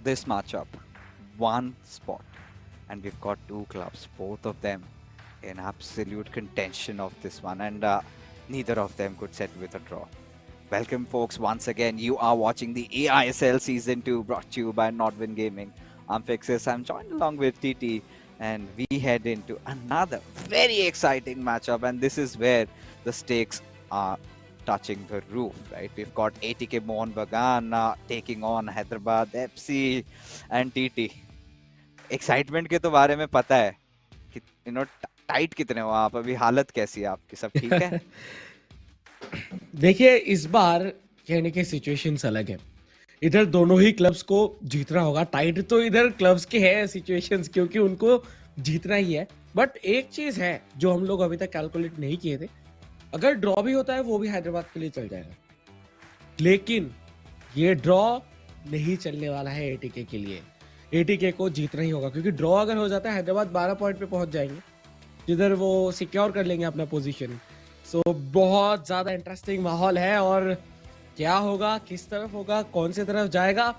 this matchup, one spot, and we've got two clubs, both of them in absolute contention of this one, and neither of them could settle with a draw. Welcome, folks, once again. You are watching the eISL Season 2 brought to you by Nodwin Gaming. I'm Fixus. I'm joined along with TT, and we head into another very exciting matchup, and this is where the stakes are touching the roof, right? We've got ATK Mohun Bagan taking on Hyderabad FC and TT. Excitement के तो बारे में पता है कि tight कितने हो आप अभी हालत कैसी है आपकी सब ठीक है देखिए इस बार कहने के सिचुएशंस अलग है इधर दोनों ही क्लब्स को जीतना होगा टाइट तो इधर क्लब्स के हैं सिचुएशंस क्योंकि उनको जीतना ही है बट एक चीज है जो हम लोग अभी तक कैलकुलेट नहीं किए थे अगर ड्रॉ भी होता है वो भी हैदराबाद के लिए चल जाएगा लेकिन ये ड्रॉ नहीं चलने वाला है एटीके के लिए एटीके को जीतना ही होगा क्योंकि ड्रॉ अगर हो जाता है हैदराबाद 12 पॉइंट पे पहुंच जाएंगे जिधर वो सिक्योर कर लेंगे अपना पोजीशन सो बहुत ज्यादा इंटरेस्टिंग माहौल है और क्या होगा किस तरफ होगा कौन से तरफ जाएगा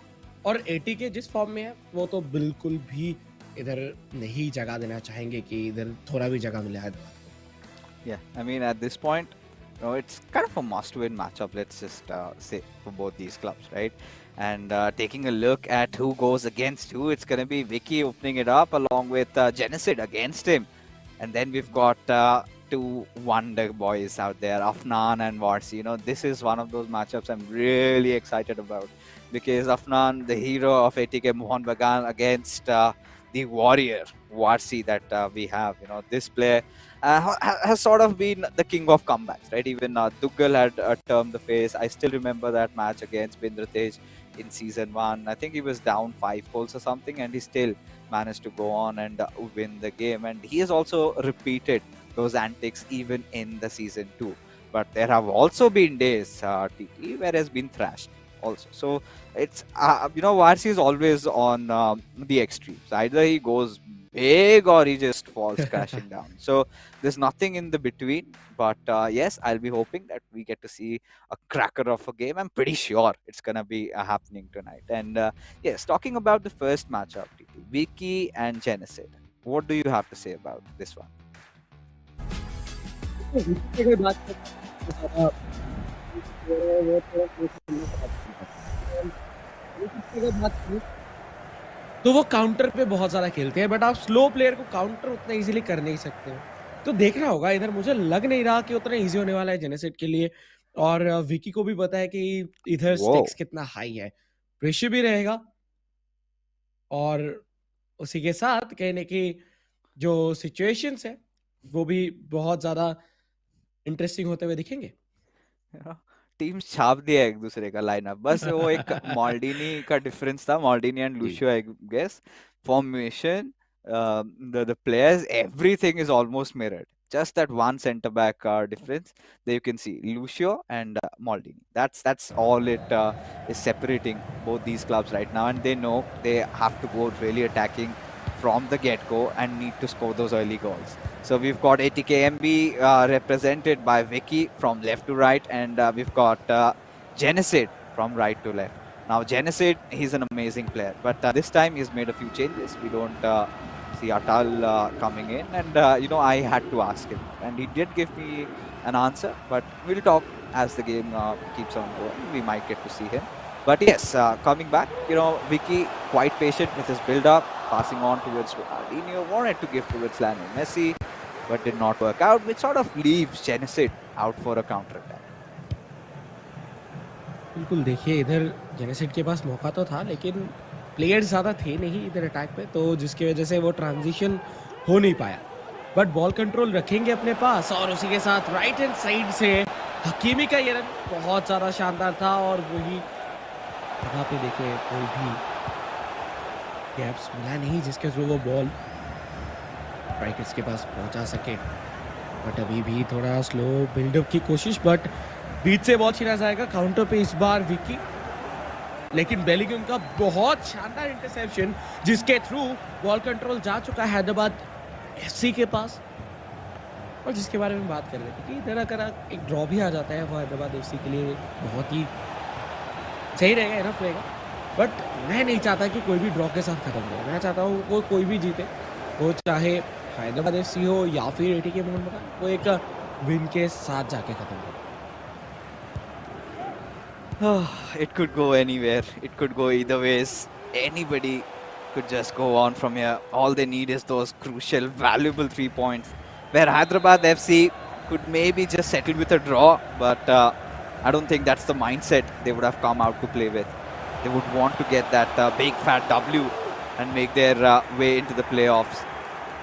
और एटीके जिस फॉर्म में है वो तो बिल्कुल भी इधर नहीं जगह देना चाहेंगे कि इधर थोड़ा भी जगह मिले हैदराबाद को Yeah, I mean at this point it's kind of a must-win matchup, let's just say, for both these clubs, right? And taking a look at who goes against who, it's going to be Vicky opening it up along with Genocid against him. And then we've got two wonder boys out there, Afnan and Warsi. This is one of those matchups I'm really excited about because Afnan, the hero of ATK Mohun Bagan, against the warrior Warsi that we have. This player has sort of been the king of comebacks, right? Even Duggal had termed the face. I still remember that match against Bindratej in season 1. I think he was down 5 goals or something, and he still managed to go on and win the game. And he has also repeated those antics even in the season 2. But there have also been days, TT, where he has been thrashed also. So it's Varsi is always on the extremes. Either he goes big or he just falls crashing down. So there's nothing in the between. But yes, I'll be hoping that we get to see a cracker of a game. I'm pretty sure it's gonna be happening tonight. And yes, talking about the first matchup, TT, Vicky and Genocid. What do you have to say about this one? तो वो counter पे बहुत ज्यादा खेलते हैं but आप slow player को counter उतना इजीली कर नहीं सकते तो देखना होगा इधर मुझे लग नहीं रहा कि उतना इजी होने वाला है जेनेसिड के लिए और विकी को भी पता है कि इधर स्टेक्स कितना हाई है प्रेशर भी रहेगा और उसी के साथ कहने की जो सिचुएशंस है वो भी बहुत ज्यादा इंटरेस्टिंग होते हुए दिखेंगे टीम छाप दिया एक दूसरे का लाइनअप बस वो एक मॉल्डिनी का डिफरेंस था Maldini and Lucio I guess formation the players everything is almost mirrored just that one center back difference there you can see Lucio and Maldini that's all it is separating both these clubs right now and they know they have to go really attacking from the get-go and need to score those early goals. So we've got ATKMB represented by Vicky from left to right, and we've got Genocid from right to left. Now Genocid, he's an amazing player, but this time he's made a few changes. We don't see Atal coming in, and I had to ask him, and he did give me an answer, but we'll talk as the game keeps on going. We might get to see him. But yes, coming back, Vicky quite patient with his build-up, passing on towards Ronaldinho, wanted to give towards Lionel Messi, but did not work out, which sort of leaves Genocid out for a counter-attack. बिल्कुल देखिए इधर जेनेसिड के पास मौका तो था लेकिन players ज़्यादा थे नहीं इधर अटैक पे तो जिसकी वजह से वो ट्रांजिशन हो नहीं पाया बट बॉल कंट्रोल रखेंगे अपने पास और उसी के साथ राइट हैंड साइड से हकीमी का ये रन बहुत ज़्यादा शानदार था और वही जगह पे देखिए कोई भी गैप्स मिला नहीं जिसके थ्रू वो बॉल स्ट्राइकर्स के पास पहुंचा सके बट अभी भी थोड़ा स्लो बिल्डअप की कोशिश बट बीच से बॉल छीना जाएगा काउंटर पे इस बार विकी लेकिन बेलिंगम का बहुत शानदार इंटरसेप्शन जिसके थ्रू बॉल कंट्रोल जा चुका है हैदराबाद एफसी के पास और जिसके बारे में बात कर रहे थे कि इधर अगर एक ड्रॉ भी आ जाता है वो हैदराबाद एफसी के लिए बहुत ही सही रहेगा इनफ रहेगा बट मैं नहीं चाहता कि कोई भी ड्रॉ के साथ खत्म करे। मैं चाहता हूँ वो कोई भी जीते, वो चाहे हैदराबाद एफसी हो या फिर एटीके मोहन बगान, वो एक विन के साथ जाके खत्म करे। It could go anywhere. It could go either ways. Anybody could just go on from here. All they need is those crucial, valuable 3 points. Where Hyderabad FC could maybe just settle with a draw, but I don't think that's the mindset they would have come out to play with. They would want to get that big fat W and make their way into the playoffs.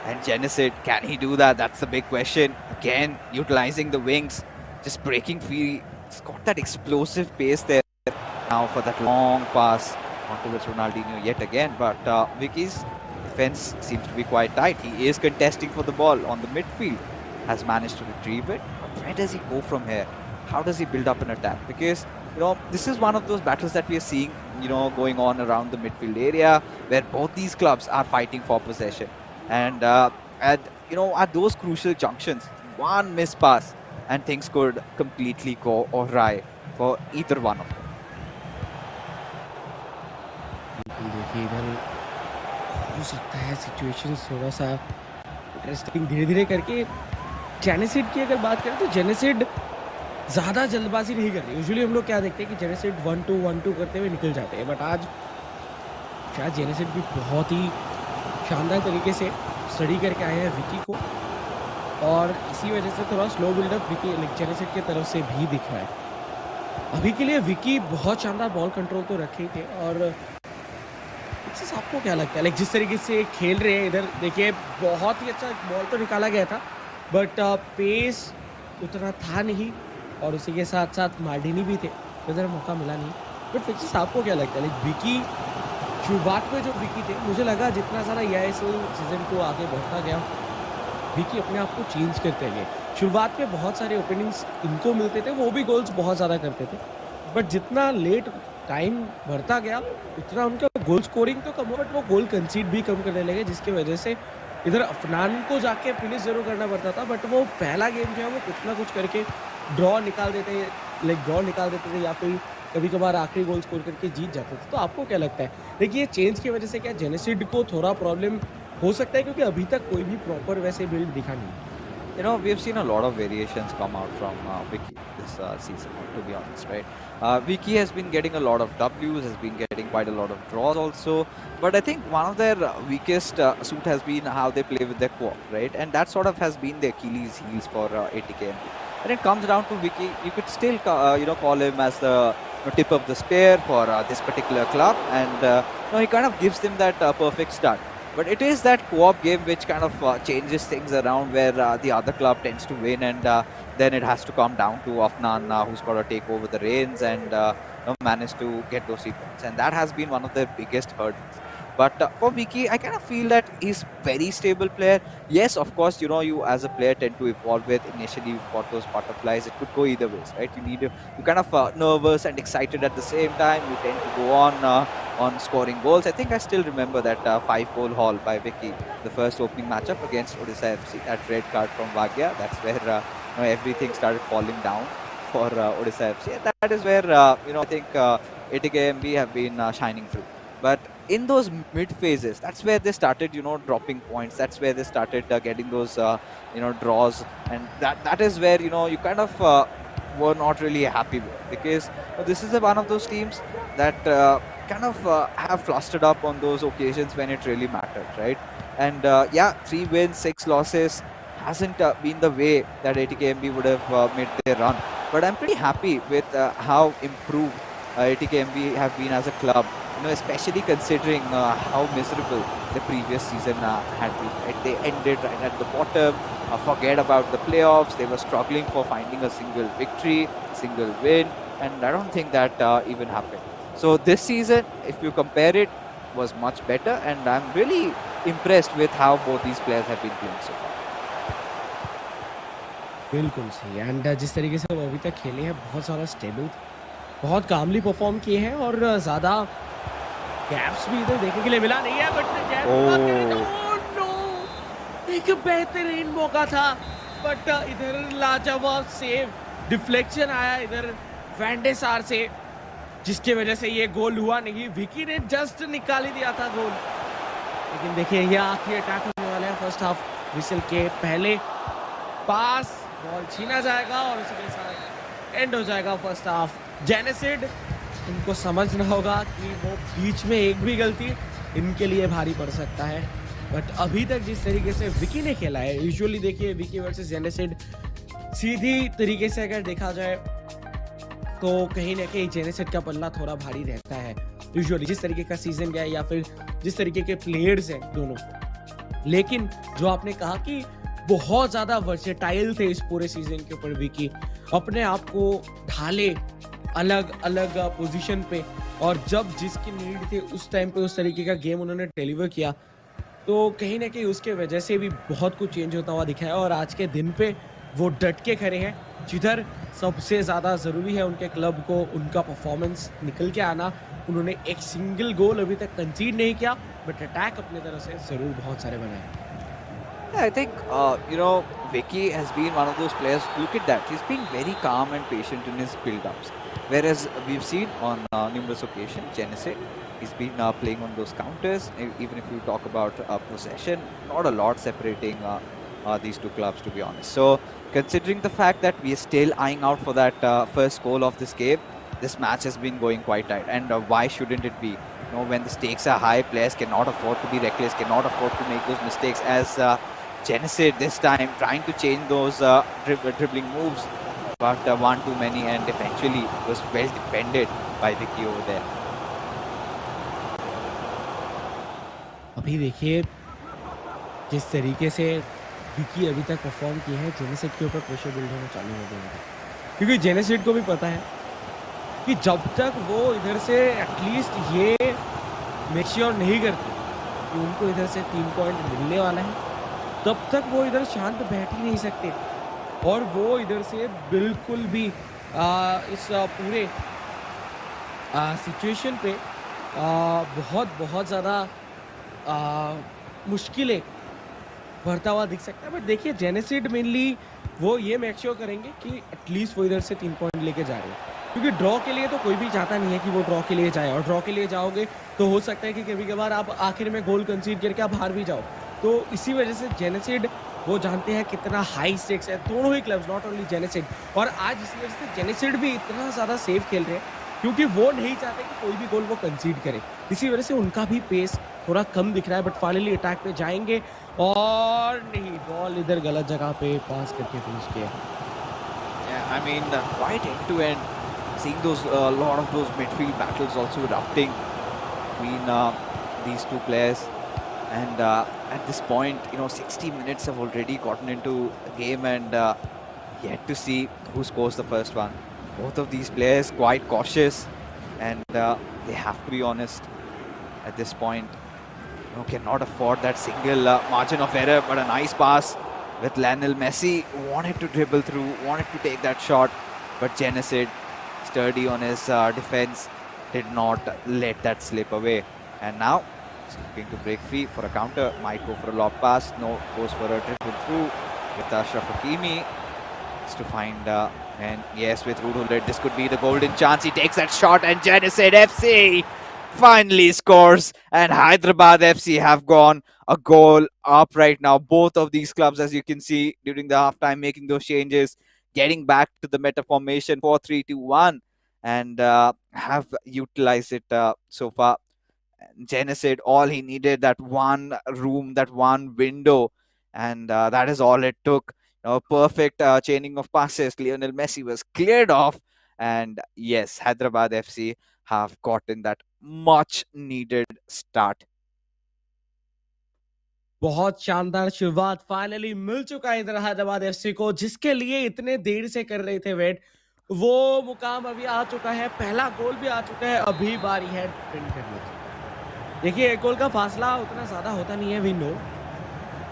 And Genesis, can he do that? That's the big question. Again, utilizing the wings, just breaking free. He's got that explosive pace there now for that long pass onto this Ronaldinho yet again. But Vicky's defense seems to be quite tight. He is contesting for the ball on the midfield, has managed to retrieve it. But where does he go from here? How does he build up an attack? Because, this is one of those battles that we are seeing, going on around the midfield area where both these clubs are fighting for possession. And at those crucial junctions, one missed pass and things could completely go awry for either one of them. बिल्कुल, देखिए इधर हो सकता है situations थोड़ा सा interesting धीरे-धीरे करके। जेनेसिड की अगर बात करें तो जेनेसिड ज़्यादा जल्दबाजी नहीं कर रही। यूजुअली हम लोग क्या देखते हैं कि जेनेसिड 1-2 करते हुए निकल जाते हैं, बट आज शायद जेनेसिड भी बहुत ही शानदार तरीके से स्टडी करके आए हैं विकी को, और इसी वजह से थोड़ा स्लो बिल्डअप विकी जेनेसिड की तरफ से भी दिख रहा है। अभी के लिए विकी बहुत शानदार बॉल कंट्रोल तो रखे ही थे, और आपको क्या लगता है लाइक जिस तरीके से खेल रहे हैं इधर, देखिए बहुत ही अच्छा बॉल तो निकाला गया था, बट पेस उतना था नहीं, और उसी के साथ साथ मार्डिनी भी थे, इधर मौका मिला नहीं। बट फिक्सिस आपको क्या लगता है लाइक विकी शुरुआत में जो विकी थे, मुझे लगा जितना सारा eISL सीजन को आगे बढ़ता गया विकी अपने आप को चेंज करते गए। शुरुआत में बहुत सारे ओपनिंग्स इनको मिलते थे, वो भी गोल्स बहुत ज़्यादा करते थे, बट जितना लेट टाइम बढ़ता गया उतना उनका गोल स्कोरिंग तो कम हुआ, बट वो गोल कंसीड भी कम करने लगे, जिसकी वजह से इधर अफनान को जाके फिनिश जरूर करना पड़ता था, बट वो पहला गेम जो है वो कुछ ना कुछ करके ड्रॉ निकाल देते थे या फिर कभी कभार आखिरी गोल स्कोर करके जीत जाते थे। तो आपको क्या लगता है देखिए चेंज की वजह से क्या जेनेसिड को थोड़ा प्रॉब्लम हो सकता है, क्योंकि अभी तक कोई भी प्रॉपर वैसे बिल्ड दिखा नहीं? We have seen a lot of variations come out from Vicky this season, to be honest, right? Vicky has been getting a lot of Ws, has been getting quite a lot of draws also, but I think one of their weakest suit has been how they play with their co-op, right? And that sort of has been the Achilles heels for ATKMB. When it comes down to Vicky, you could still call him as the tip of the spear for this particular club, and he kind of gives them that perfect start. But it is that co-op game which kind of changes things around, where the other club tends to win, and then it has to come down to Afnan, who's got to take over the reins and manage to get those 3 points. And that has been one of their biggest hurdles. But for Vicky, I kind of feel that he's very stable player. Yes, of course, you as a player tend to evolve with. Initially, you've got those butterflies. It could go either ways, right? You're kind of nervous and excited at the same time. You tend to go on scoring goals. I think I still remember that 5-goal haul by Vicky, the first opening matchup against Odisha FC. That red card from Bhagia, that's where everything started falling down for Odisha FC. And that is where, I think ATKMB have been shining through. But in those mid phases, that's where they started, dropping points. That's where they started getting those, draws. And that is where, you kind of were not really happy with, because this is one of those teams that kind of have flustered up on those occasions when it really mattered, right? And 3 wins, 6 losses hasn't been the way that ATKMB would have made their run. But I'm pretty happy with how improved ATKMB have been as a club, especially considering how miserable the previous season had been. Right? They ended right at the bottom, forget about the playoffs. They were struggling for finding a single victory, single win, and I don't think that even happened. So this season, if you compare it, was much better, and I'm really impressed with how both these players have been playing so far. बिल्कुल सही। And जिस तरीके से वो अभी तक खेले हैं बहुत सारा स्टेबल, बहुत कामली परफॉर्म किए हैं, और ज़्यादा गैप्स भी इधर देखने के लिए मिला नहीं है। बट एक बेहतरीन मौका था, बट इधर लाजवाब सेव, डिफ्लेक्शन आया इधर वैंडे सार से, जिसकी वजह से ये गोल हुआ नहीं। विकी ने जस्ट निकाल ही दिया था गोल, लेकिन देखिए ये आखिरी अटैक होने वाला है फर्स्ट हाफ विसल के पहले। पास, बॉल छीना जाएगा और उसके साथ एंड हो जाएगा फर्स्ट हाफ। जेनेसिड, इनको समझना होगा कि वो बीच में एक भी गलती इनके लिए भारी पड़ सकता है। बट अभी तक जिस तरीके से विकी ने खेला है, यूजुअली देखिए विकी वर्सेस जेनेसिड सीधी तरीके से अगर देखा जाए तो कहीं ना कहीं जेनेसिड का पल्ला थोड़ा भारी रहता है यूजुअली, जिस तरीके का सीजन गया या फिर जिस तरीके के प्लेयर्स हैं दोनों। लेकिन जो आपने कहा कि बहुत ज्यादा वर्सेटाइल थे इस पूरे सीजन के ऊपर विकी, अपने आप को ढाले अलग अलग पोजीशन पे, और जब जिसकी नीड थी उस टाइम पे उस तरीके का गेम उन्होंने डिलीवर किया, तो कहीं ना कहीं उसके वजह से भी बहुत कुछ चेंज होता हुआ दिखा है। और आज के दिन पे वो डट के खड़े हैं, जिधर सबसे ज़्यादा ज़रूरी है उनके क्लब को उनका परफॉर्मेंस निकल के आना। उन्होंने एक सिंगल गोल अभी तक कंसीड नहीं किया, बट अटैक अपने तरफ से ज़रूर बहुत सारे बनाए। Yeah, I think Vicky has been one of those players. Look at that; he's been very calm and patient in his build-ups. Whereas we've seen on numerous occasions, Genesis, he's been playing on those counters. Even if you talk about possession, not a lot separating these two clubs, to be honest. So, considering the fact that we are still eyeing out for that first goal of this game, this match has been going quite tight. And why shouldn't it be? You know, when the stakes are high, players cannot afford to be reckless, cannot afford to make those mistakes. As Genesis this time trying to change those dribbling moves, but one too many, and eventually was well defended by Vicky over there. अभी देखिए जिस तरीके से विकी अभी तक perform किए हैं, जेनेसिड के ऊपर प्रेशर बिल्ड होना चालू हो गया है, क्योंकि जेनेसिड को भी पता है कि जब तक वो इधर से एटलीस्ट ये मेक श्योर नहीं करते कि उनको इधर से 3 पॉइंट मिलने वाला है, तब तक वो इधर शांत बैठ ही नहीं सकते। और वो इधर से बिल्कुल भी इस पूरे सिचुएशन पे बहुत ज़्यादा मुश्किलें बढ़ता हुआ दिख सकता है। बट देखिए जेनेसिड मेनली वो ये मेक श्योर करेंगे कि एटलीस्ट वो इधर से 3 पॉइंट लेके जा रहे हैं, क्योंकि ड्रॉ के लिए तो कोई भी चाहता नहीं है कि वो ड्रॉ के लिए जाए, और ड्रॉ के लिए जाओगे तो हो सकता है कि कभी कभार आप आखिर में गोल कंसीड करके आप हार भी जाओ। तो इसी वजह से जेनेसिड वो जानते हैं कितना हाई स्टेक्स है, दोनों ही क्लब्स, नॉट ओनली जेनेसिड। और आज इसी वजह से जेनेसिड भी इतना ज़्यादा सेफ खेल रहे हैं, क्योंकि वो नहीं चाहते कि कोई भी गोल वो कंसीड करे। इसी वजह से उनका भी पेस थोड़ा कम दिख रहा है। बट फाइनली अटैक पे जाएंगे, और नहीं, बॉल इधर गलत जगह पे पास करके फिनिश किया। Yeah, I mean, right end to end, seeing those lot of those midfield battles also erupting between these two players, and at this point, 60 minutes have already gotten into the game, and yet to see who scores the first one. Both of these players quite cautious, and they have to be honest at this point. Cannot afford that single margin of error, but a nice pass with Lionel Messi. Wanted to dribble through, wanted to take that shot, but Genesid, sturdy on his defense, did not let that slip away. And now, he's looking to break free for a counter. Might go for a lob pass. No, goes for a dribble through with Ashraf Hakimi. It's to find, and yes, with Rudolid, this could be the golden chance. He takes that shot, and Genesid FC finally scores, and Hyderabad FC have gone a goal up right now. Both of these clubs, as you can see, during the halftime, making those changes, getting back to the meta formation 4-3-2-1, and have utilized it so far. Genesid, all he needed, that one room, that one window, and that is all it took. Perfect chaining of passes. Lionel Messi was cleared off, and yes, Hyderabad FC have gotten that much needed start. बहुत शानदार शुरुआत finally मिल चुका है इधर Hyderabad FC को, जिसके लिए इतने देर से कर रहे थे वेट। वो मुकाम अभी आ चुका है, पहला गोल भी आ चुका है, अभी बारी है डिफेंड करने की। देखिए एक गोल का फासला उतना ज्यादा होता नहीं है, वी नो,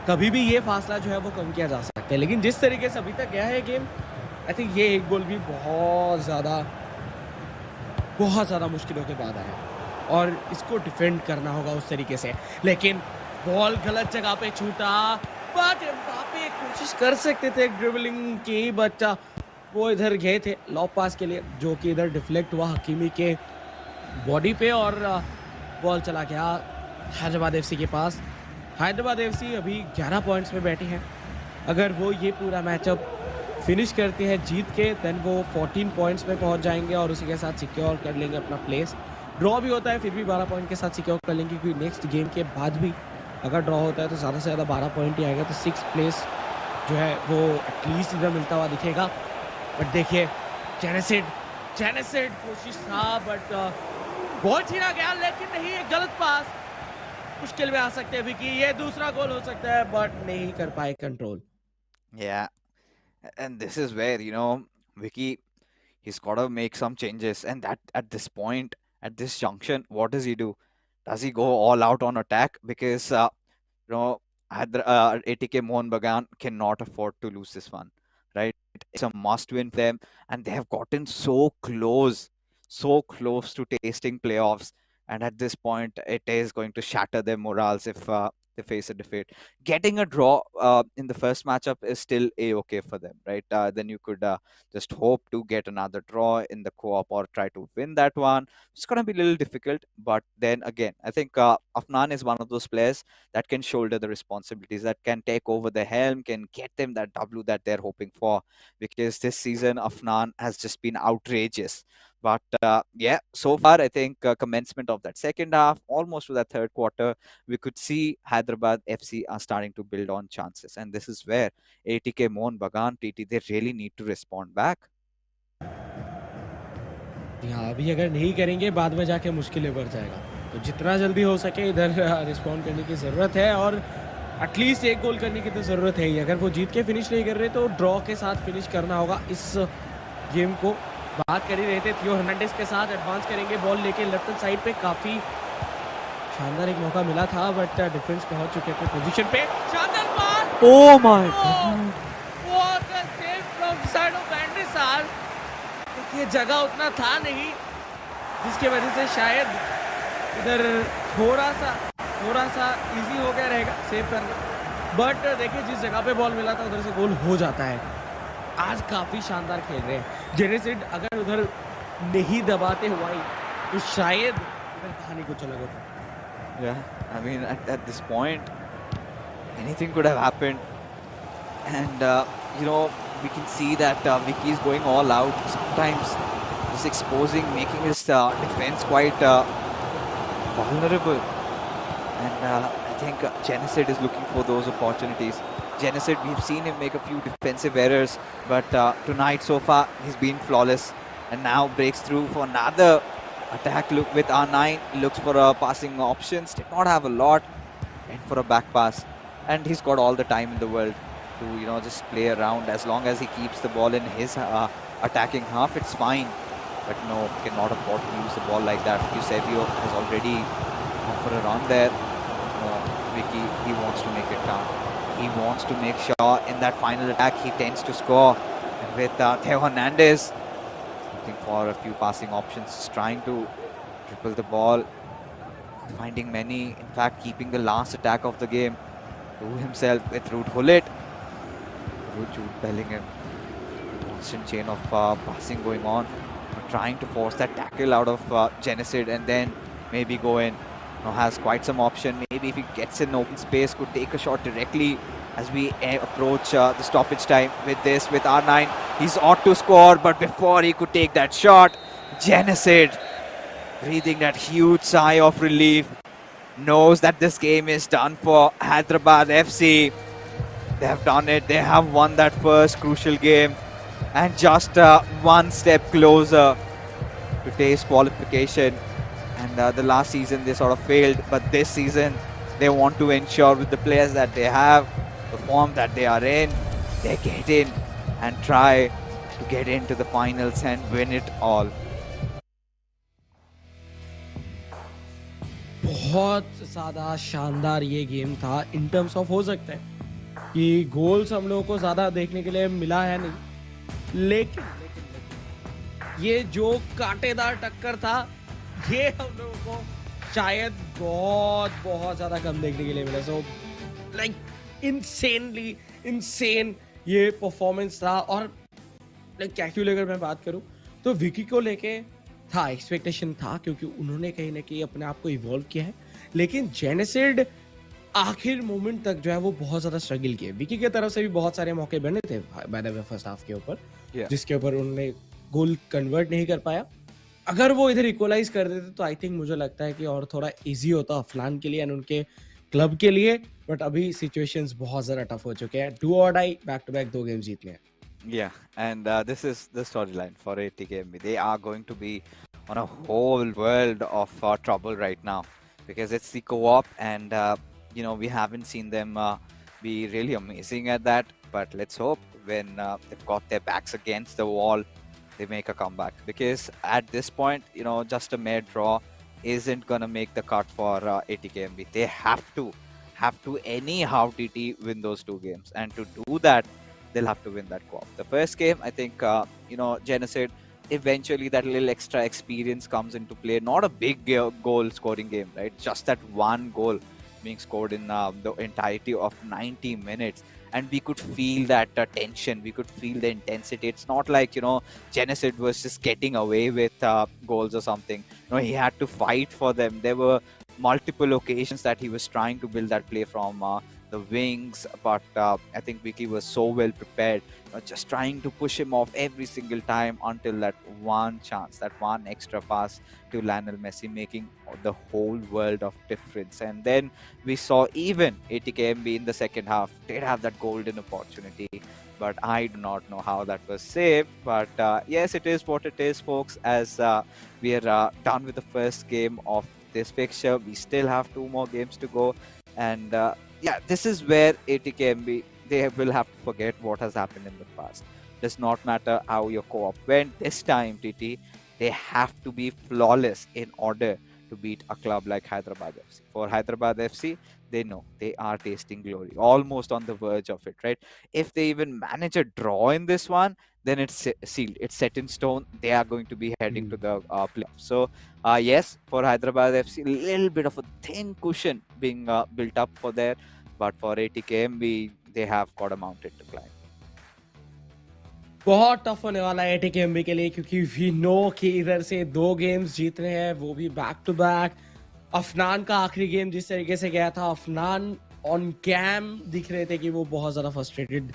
कभी भी ये फासला जो है वो कम किया जा सकता है, लेकिन जिस तरीके से अभी तक गया है गेम, आई थिंक ये एक गोल भी बहुत ज़्यादा मुश्किलों के बाद आया, और इसको डिफेंड करना होगा उस तरीके से। लेकिन बॉल गलत जगह पे छूटा, बट एम्बापे कोशिश कर सकते थे ड्रिबलिंग की, बट वो इधर गए थे लॉब पास के लिए, जो कि इधर डिफ्लेक्ट हुआ हकीमी के बॉडी पे और बॉल चला गया हैदराबाद एफसी के पास। हैदराबाद एफसी अभी 11 पॉइंट्स पे बैठे हैं। अगर वो ये पूरा मैचअप फिनिश करते हैं जीत के, देन वो 14 पॉइंट्स पे पहुंच जाएंगे और उसी के साथ सिक्योर कर लेंगे अपना प्लेस। ड्रॉ भी होता है फिर भी 12 पॉइंट के साथ सिक्योर कर लेंगे, क्योंकि नेक्स्ट गेम के बाद भी अगर ड्रॉ होता है तो ज़्यादा से ज़्यादा 12 पॉइंट ही आएगा, तो 6 प्लेस जो है वो एटलीस्ट इधर मिलता हुआ दिखेगा। बट देखिए जेनेसिड कोशिश था, बट बॉल छीना गया, लेकिन नहीं, एक गलत पास। मुश्किल में आ सकते हैं विकी, ये दूसरा गोल हो सकता है, बट नहीं कर पाए control. Yeah, and this is where, Vicky, he's got to make some changes. And that at this point, at this junction, what does he do? Does he go all out on attack? Because you know, ATK Mohun Bagan cannot afford to lose this one, right? It's a must win for them, and they have gotten so close to tasting playoffs. And at this point, it is going to shatter their morals if they face a defeat. Getting a draw in the first matchup is still a-okay for them, right? Then you could just hope to get another draw in the co-op or try to win that one. It's going to be a little difficult, but then again, I think Afnan is one of those players that can shoulder the responsibilities, that can take over the helm, can get them that W that they're hoping for. Because this season, Afnan has just been outrageous. But yeah, so far, I think commencement of that second half, almost to that third quarter, we could see Hyderabad FC are starting to build on chances. And this is where ATK, Mohun, Bagan, TT, they really need to respond back. हाँ, अभी अगर नहीं करेंगे बाद में जाके मुश्किलें बढ़ जाएगा, तो जितना जल्दी हो सके इधर रिस्पॉन्ड करने की ज़रूरत है, और एटलीस्ट एक गोल करने की तो ज़रूरत है ही। अगर वो जीत के फिनिश नहीं कर रहे तो ड्रॉ के साथ फिनिश करना होगा इस गेम को। बात कर ही रहे थे, थियो हर्नांडेज के साथ एडवांस करेंगे बॉल लेके लेफ्ट साइड पे, काफ़ी शानदार एक मौका मिला था, बट डिफेंस पहुंच चुके थे पोजीशन पे। शानदार पास, Oh my God! What a save from side of Andre सार। देखिए जगह उतना था नहीं, जिसकी वजह से शायद इधर थोड़ा सा इजी हो गया रहेगा सेव करना, बट देखिए जिस जगह पे बॉल मिला था उधर से गोल हो जाता है। आज काफ़ी शानदार खेल रहे हैं जेनेसिड, अगर उधर नहीं दबाते हुआ तो शायद इधर कहानी कुछ अलग होता। Yeah, I mean, at this point, anything could have happened. And, we can see that Vicky is going all out. Sometimes just exposing, making his defense quite vulnerable. And I think Genocid is looking for those opportunities. Genocid, we've seen him make a few defensive errors, but tonight so far, he's been flawless. And now breaks through for another attack look with R9, looks for passing options, did not have a lot, and for a back pass. And he's got all the time in the world to, just play around. As long as he keeps the ball in his attacking half, it's fine. But no, cannot afford to lose the ball like that. Eusebio has already gone for a run there. No, Vicky, he wants to make it count. He wants to make sure in that final attack he tends to score. And with Theo Hernandez looking for a few passing options, just trying to triple the ball, finding many, in fact keeping the last attack of the game to himself with Ruud Gullit. Jude Bellingham, constant chain of passing going on, trying to force that tackle out of Genocid and then maybe go in. Now has quite some option. Maybe if he gets in open space, could take a shot directly as we approach the stoppage time with this, with R9. He's ought to score, but before he could take that shot, Genocid, breathing that huge sigh of relief, knows that this game is done for Hyderabad FC. They have done it. They have won that first crucial game and just one step closer to taste qualification. And the last season they sort of failed, but this season they want to ensure with the players that they have, the form that they are in, they get in and try to get into the finals and win it all. बहुत ज़्यादा शानदार ये game था in terms of, हो सकता है कि goals हम लोगों को ज़्यादा देखने के लिए मिला है नहीं, लेकिन ये जो कांटेदार टक्कर था ये हम लोगों को शायद बहुत ज़्यादा कम देखने के लिए मिला। सो लाइक इनसेन ये परफॉर्मेंस था। और लाइक कैक्यूल अगर मैं बात करूं तो विकी को लेके था, एक्सपेक्टेशन था, क्योंकि उन्होंने कहीं न कहीं अपने आप को इवॉल्व किया है। लेकिन जेनेसिड आखिर मोमेंट तक जो है वो बहुत ज़्यादा स्ट्रगल किए। विकी की तरफ से भी बहुत सारे मौके बने थे by the way first half के ऊपर, Yeah. जिसके ऊपर उन्होंने गोल कन्वर्ट नहीं कर पाया। अगर वो इधर इक्वलाइज़ कर देते तो आई थिंक मुझे लगता है कि और थोड़ा ईज़ी होता अफनान के लिए एंड उनके क्लब के लिए। बट अभी सिचुएशंस बहुत ज़्यादा टफ हो चुके हैं। Do or die, back to back 2 game जीतने हैं। Yeah, and this is the storyline for ATKMB. They are going to be on a whole world of trouble right now because it's the co-op, and we haven't seen them be really amazing at that. But let's hope when they've got their backs against the wall, they make a comeback. Because at this point, just a mere draw isn't gonna make the cut for ATKMB. They have to anyhow TT win those 2 games, and to do that they'll have to win that co-op. The first game, I think, Genocide, eventually that little extra experience comes into play. Not a big goal scoring game, right? Just that one goal being scored in the entirety of 90 minutes. And we could feel that tension. We could feel the intensity. It's not like, Genocide was just getting away with goals or something. He had to fight for them. There were multiple occasions that he was trying to build that play from the wings, but I think Vicky was so well prepared, just trying to push him off every single time until that one chance, that one extra pass to Lionel Messi, making the whole world of difference. And then we saw even ATKMB in the second half did have that golden opportunity, but I do not know how that was saved. But yes, it is what it is, folks. As we are done with the first game of this fixture, we still have 2 more games to go, and yeah, this is where ATKMB, they will have to forget what has happened in the past. Does not matter how your co-op went this time, TT. They have to be flawless in order to beat a club like Hyderabad FC. For Hyderabad FC, they know they are tasting glory, almost on the verge of it, right? If they even manage a draw in this one, then it's sealed. It's set in stone. They are going to be heading to the playoffs. So yes, for Hyderabad FC, a little bit of a thin cushion being built up for there, but for ATKMB, they have got a mountain to climb. बहुत tough होने वाला है ATKMB के लिए, क्योंकि we know कि इधर से 2 गेम्स जीतने हैं, वो भी बैक टू बैक। अफनान का आखिरी गेम जिस तरीके से गया था, अफनान ऑन कैम दिख रहे थे कि वो बहुत ज़्यादा फ्रस्ट्रेटेड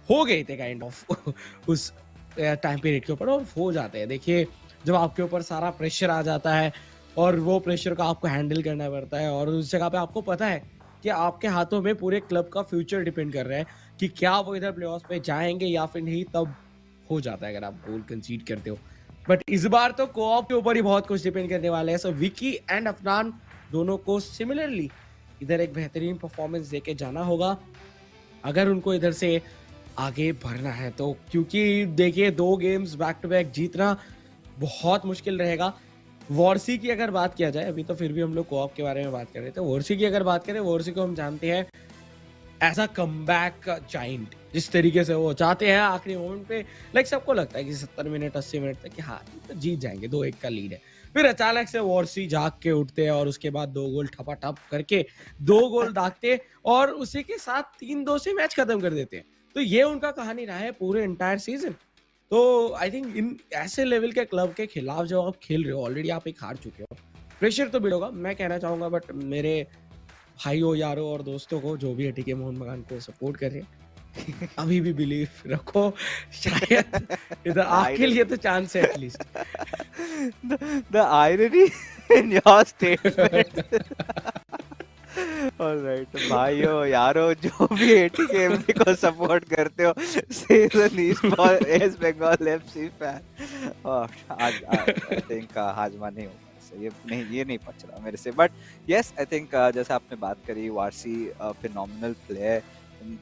हो गए थे काइंड ऑफ उस टाइम पीरियड के ऊपर, और हो जाते हैं। देखिए, जब आपके ऊपर सारा प्रेशर आ जाता है और वो प्रेशर को आपको हैंडल करना पड़ता है, और उस जगह पे आपको पता है कि आपके हाथों में पूरे क्लब का फ्यूचर डिपेंड कर रहा है कि क्या वो इधर प्लेऑफ्स में जाएंगे या फिर नहीं, तब हो जाता है अगर आप गोल कंसीड करते हो। बट इस बार तो कोऑप के ऊपर ही बहुत कुछ डिपेंड करने वाला है। सो विकी एंड अफनान दोनों को सिमिलरली इधर एक बेहतरीन परफॉर्मेंस देके जाना होगा अगर उनको इधर से आगे बढ़ना है तो, क्योंकि देखिए 2 गेम्स बैक टू बैक जीतना बहुत मुश्किल रहेगा। वॉर्सी की अगर बात किया जाए, अभी तो फिर भी हम लोग कोऑप के बारे में बात कर रहे थे, वॉर्सी की अगर बात करें, वॉर्सी को हम जानते हैं एज अ कमबैक जाइंट। जिस तरीके से वो चाहते हैं आखिरी मोमेंट पे, लाइक सबको लगता है कि 70 मिनट 80 मिनट तक कि हाँ तो जीत जाएंगे, 2-1 का लीड है, फिर अचानक से वॉर्सी जाग के उठते हैं और उसके बाद 2 गोल ठपाठप करके 2 गोल दागते और उसी के साथ 3-2 से मैच खत्म कर देते हैं। तो ये उनका कहानी रहा है पूरे एंटायर सीजन। तो आई थिंक इन ऐसे लेवल के क्लब के खिलाफ जब आप खेल रहे हो, ऑलरेडी आप एक हार चुके हो, प्रेशर तो बिल्ड होगा, मैं कहना चाहूंगा। बट मेरे भाइयों, यारों और दोस्तों को जो भी एटीके मोहन बगान को सपोर्ट कर रहे हैं, अभी भी बिलीव रखो, शायद इधर आपके लिए तो चांस है at least. The irony in your statement. Alright, भाइयों यारों जो भी ATKMB को सपोर्ट करते हो, season East Bengal FC fan, और आज आई थिंक हाजमा नहीं होगा इससे, ये नहीं पच रहा मेरे से। बट यस, आई थिंक जैसे आपने बात करी, Warsi phenomenal player,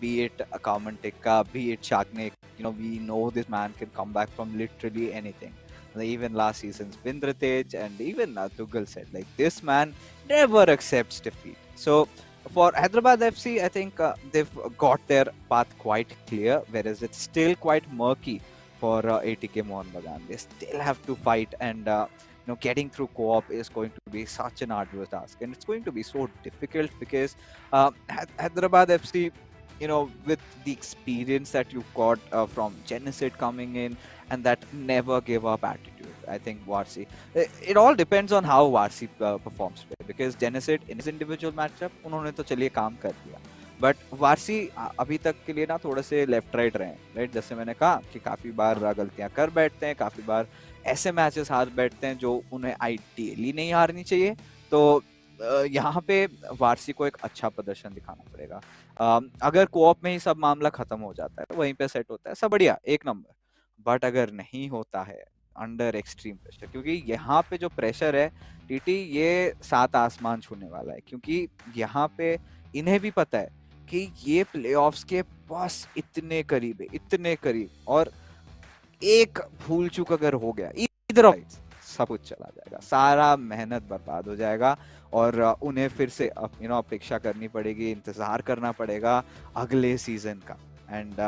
be it Akaman Tikka, be it Shagnik, we know this man can come back from literally anything. Even last season's Bindratej and even Tugal said, like, this man never accepts defeat. So for Hyderabad FC, I think they've got their path quite clear, whereas it's still quite murky for ATK Mohun Bagan. They still have to fight, and getting through co-op is going to be such an arduous task, and it's going to be so difficult because Hyderabad FC, with the experience that you've got from Genocide coming in and that never give up attitude, I think Varsi. It all depends on how Varsi performs because Genesis in his individual matchup उन्होंने तो चलिए काम कर दिया, but Warsi अभी तक के लिए ना थोड़े से लेफ्ट राइट रहे, राइट, जैसे मैंने कहा कि काफी बार गलतियां कर बैठते हैं, काफी बार ऐसे मैचेस हार बैठते हैं जो उन्हें आइडियली नहीं हारनी चाहिए। तो यहाँ पे वारसी को एक अच्छा प्रदर्शन दिखाना पड़ेगा। अगर कोऑप में ही सब मामला खत्म हो जाता है, वहीं पे सेट होता है, सब बढ़िया, एक नंबर। बट अगर नहीं होता है अंडर एक्सट्रीम प्रेशर, क्योंकि यहाँ पे जो प्रेशर है टीटी, ये सात आसमान छूने वाला है, क्योंकि यहाँ पे इन्हें भी पता है कि ये प्लेऑफ्स के बस इतने करीब है, इतने करीब, और एक भूल चूक अगर हो गया इधर सब कुछ चला जाएगा, सारा मेहनत बर्बाद हो जाएगा, और उन्हें फिर से अपेक्षा करनी पड़ेगी, इंतजार करना पड़ेगा अगले सीजन का। एंड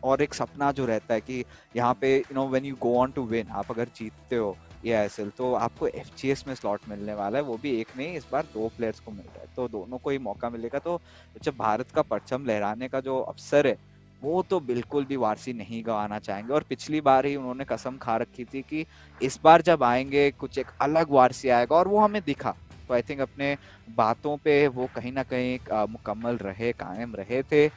और एक सपना जो रहता है कि यहाँ पे when you go on to win, आप अगर जीतते हो eISL तो आपको FGS में स्लॉट मिलने वाला है, वो भी एक नहीं, इस बार 2 प्लेयर्स को मिल रहा है, तो दोनों को ही मौका मिलेगा। तो जब भारत का परचम लहराने का जो अवसर है वो तो बिल्कुल भी वारसी नहीं गंवाना चाहेंगे, और पिछली बार ही उन्होंने कसम खा रखी थी कि इस बार जब आएंगे कुछ एक अलग वारसी आएगा, और वो हमें दिखा। तो आई थिंक अपने बातों पे वो कहीं ना कहीं मुकम्मल रहे, कायम रहे थे,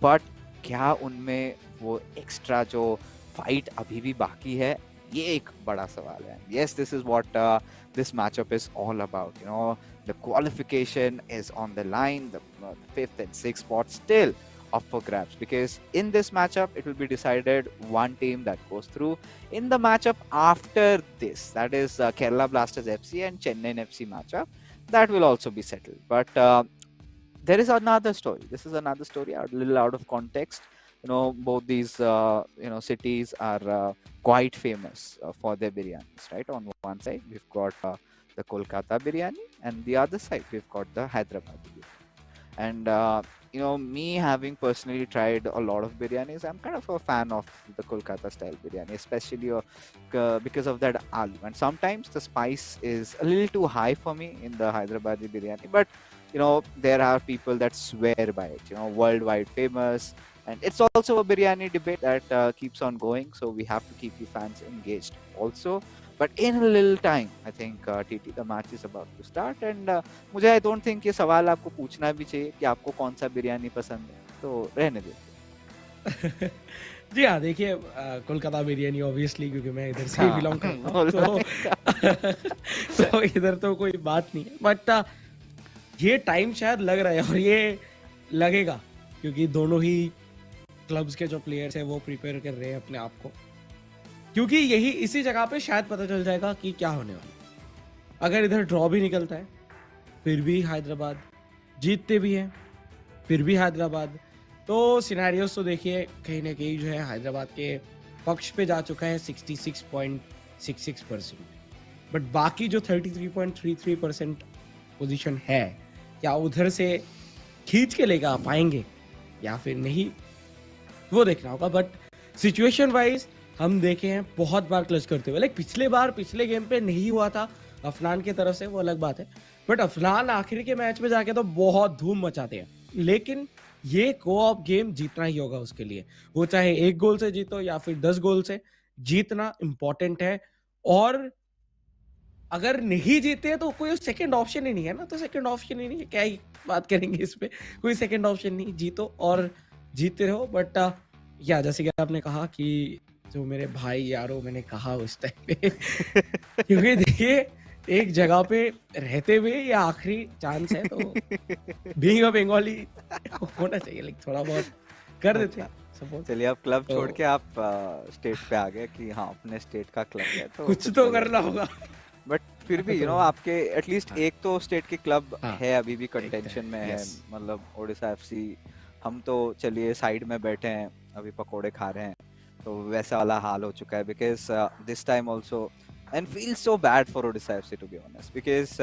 बट क्या उनमें वो एक्स्ट्रा जो फाइट अभी भी बाकी है, ये एक बड़ा सवाल है। Yes, this is what this matchup is all about, the qualification is on the line, the 5th and 6th spot still up for grabs, because in this matchup it will be decided one team that goes through. In the matchup after this, that is Kerala Blasters FC and Chennai FC matchup, that will also be settled. But there is another story. This is another story, a little out of context. Both these cities are quite famous for their biryanis, right? On one side we've got the Kolkata biryani, and the other side we've got the Hyderabad biryani. And me having personally tried a lot of biryanis, I'm kind of a fan of the Kolkata style biryani, especially because of that aloo. And sometimes the spice is a little too high for me in the Hyderabadi biryani, but there are people that swear by it, worldwide famous. And it's also a biryani debate that keeps on going, so we have to keep you fans engaged also. But in a little time, I think TT, the match is about to start, and मुझे I don't think ये सवाल आपको पूछना भी चाहिए कि आपको कौन सा बिरयानी पसंद है, तो रहने दो। जी हाँ, देखिए कोलकाता बिरयानी ऑब्वियसली, क्योंकि मैं इधर से ही बिलोंग करता हूँ, तो इधर तो कोई बात नहीं है, बट ये टाइम शायद लग रहा है, और ये लगेगा क्योंकि दोनों ही क्लब्स के जो प्लेयर्स हैं वो प्रिपेयर कर रहे हैं अपने आप को, क्योंकि यही इसी जगह पे शायद पता चल जाएगा कि क्या होने वाला। अगर इधर ड्रॉ भी निकलता है फिर भी हैदराबाद, जीतते भी हैं फिर भी हैदराबाद, तो सिनेरियोस तो देखिए कहीं ना कहीं जो है हैदराबाद के पक्ष पे जा चुका है 66.66%, बट बाकी जो 33.33% पोजीशन है, क्या उधर से खींच के लेगा पाएंगे या फिर नहीं, वो देखना होगा। बट सिचुएशन वाइज हम देखे हैं बहुत बार क्लच करते हुए, लाइक पिछले गेम पे नहीं हुआ था अफनान की तरफ से, वो अलग बात है, बट अफनान आखिर के मैच में जाके तो बहुत धूम मचाते हैं, लेकिन ये कोऑप गेम जीतना ही होगा उसके लिए, वो चाहे 1 गोल से जीतो या फिर 10 गोल से, जीतना इंपॉर्टेंट है। और अगर नहीं जीते तो कोई सेकंड ऑप्शन ही नहीं है ना, तो सेकंड ऑप्शन ही नहीं है, क्या ही बात करेंगे इस पे, कोई सेकंड ऑप्शन नहीं, जीतो और जीतते रहो। बट या जैसे कि आपने कहा कि जो मेरे भाई यारों, मैंने कहा उस टाइम पे क्योंकि देखिए एक जगह पे रहते हुए ये आखिरी चांस है, तो बीइंग अ बंगाली होना चाहिए, लाइक थोड़ा बहुत कर देते हैं सपोर्ट। चलिए, आप क्लब तो छोड़ के आप स्टेट पे आ गए कि हाँ अपने स्टेट का क्लब है, तो कुछ तो करना होगा। बट फिर भी तो आपके एटलीस्ट एक तो स्टेट के क्लब है, अभी भी एक तो कंटेंशन में है, यस, मतलब ओडिशा एफसी। हम तो चलिए साइड में बैठे हैं, अभी पकोड़े खा रहे हैं, तो वैसा वाला हाल हो चुका है, because this time also and feel so bad for Odisha FC to be honest, because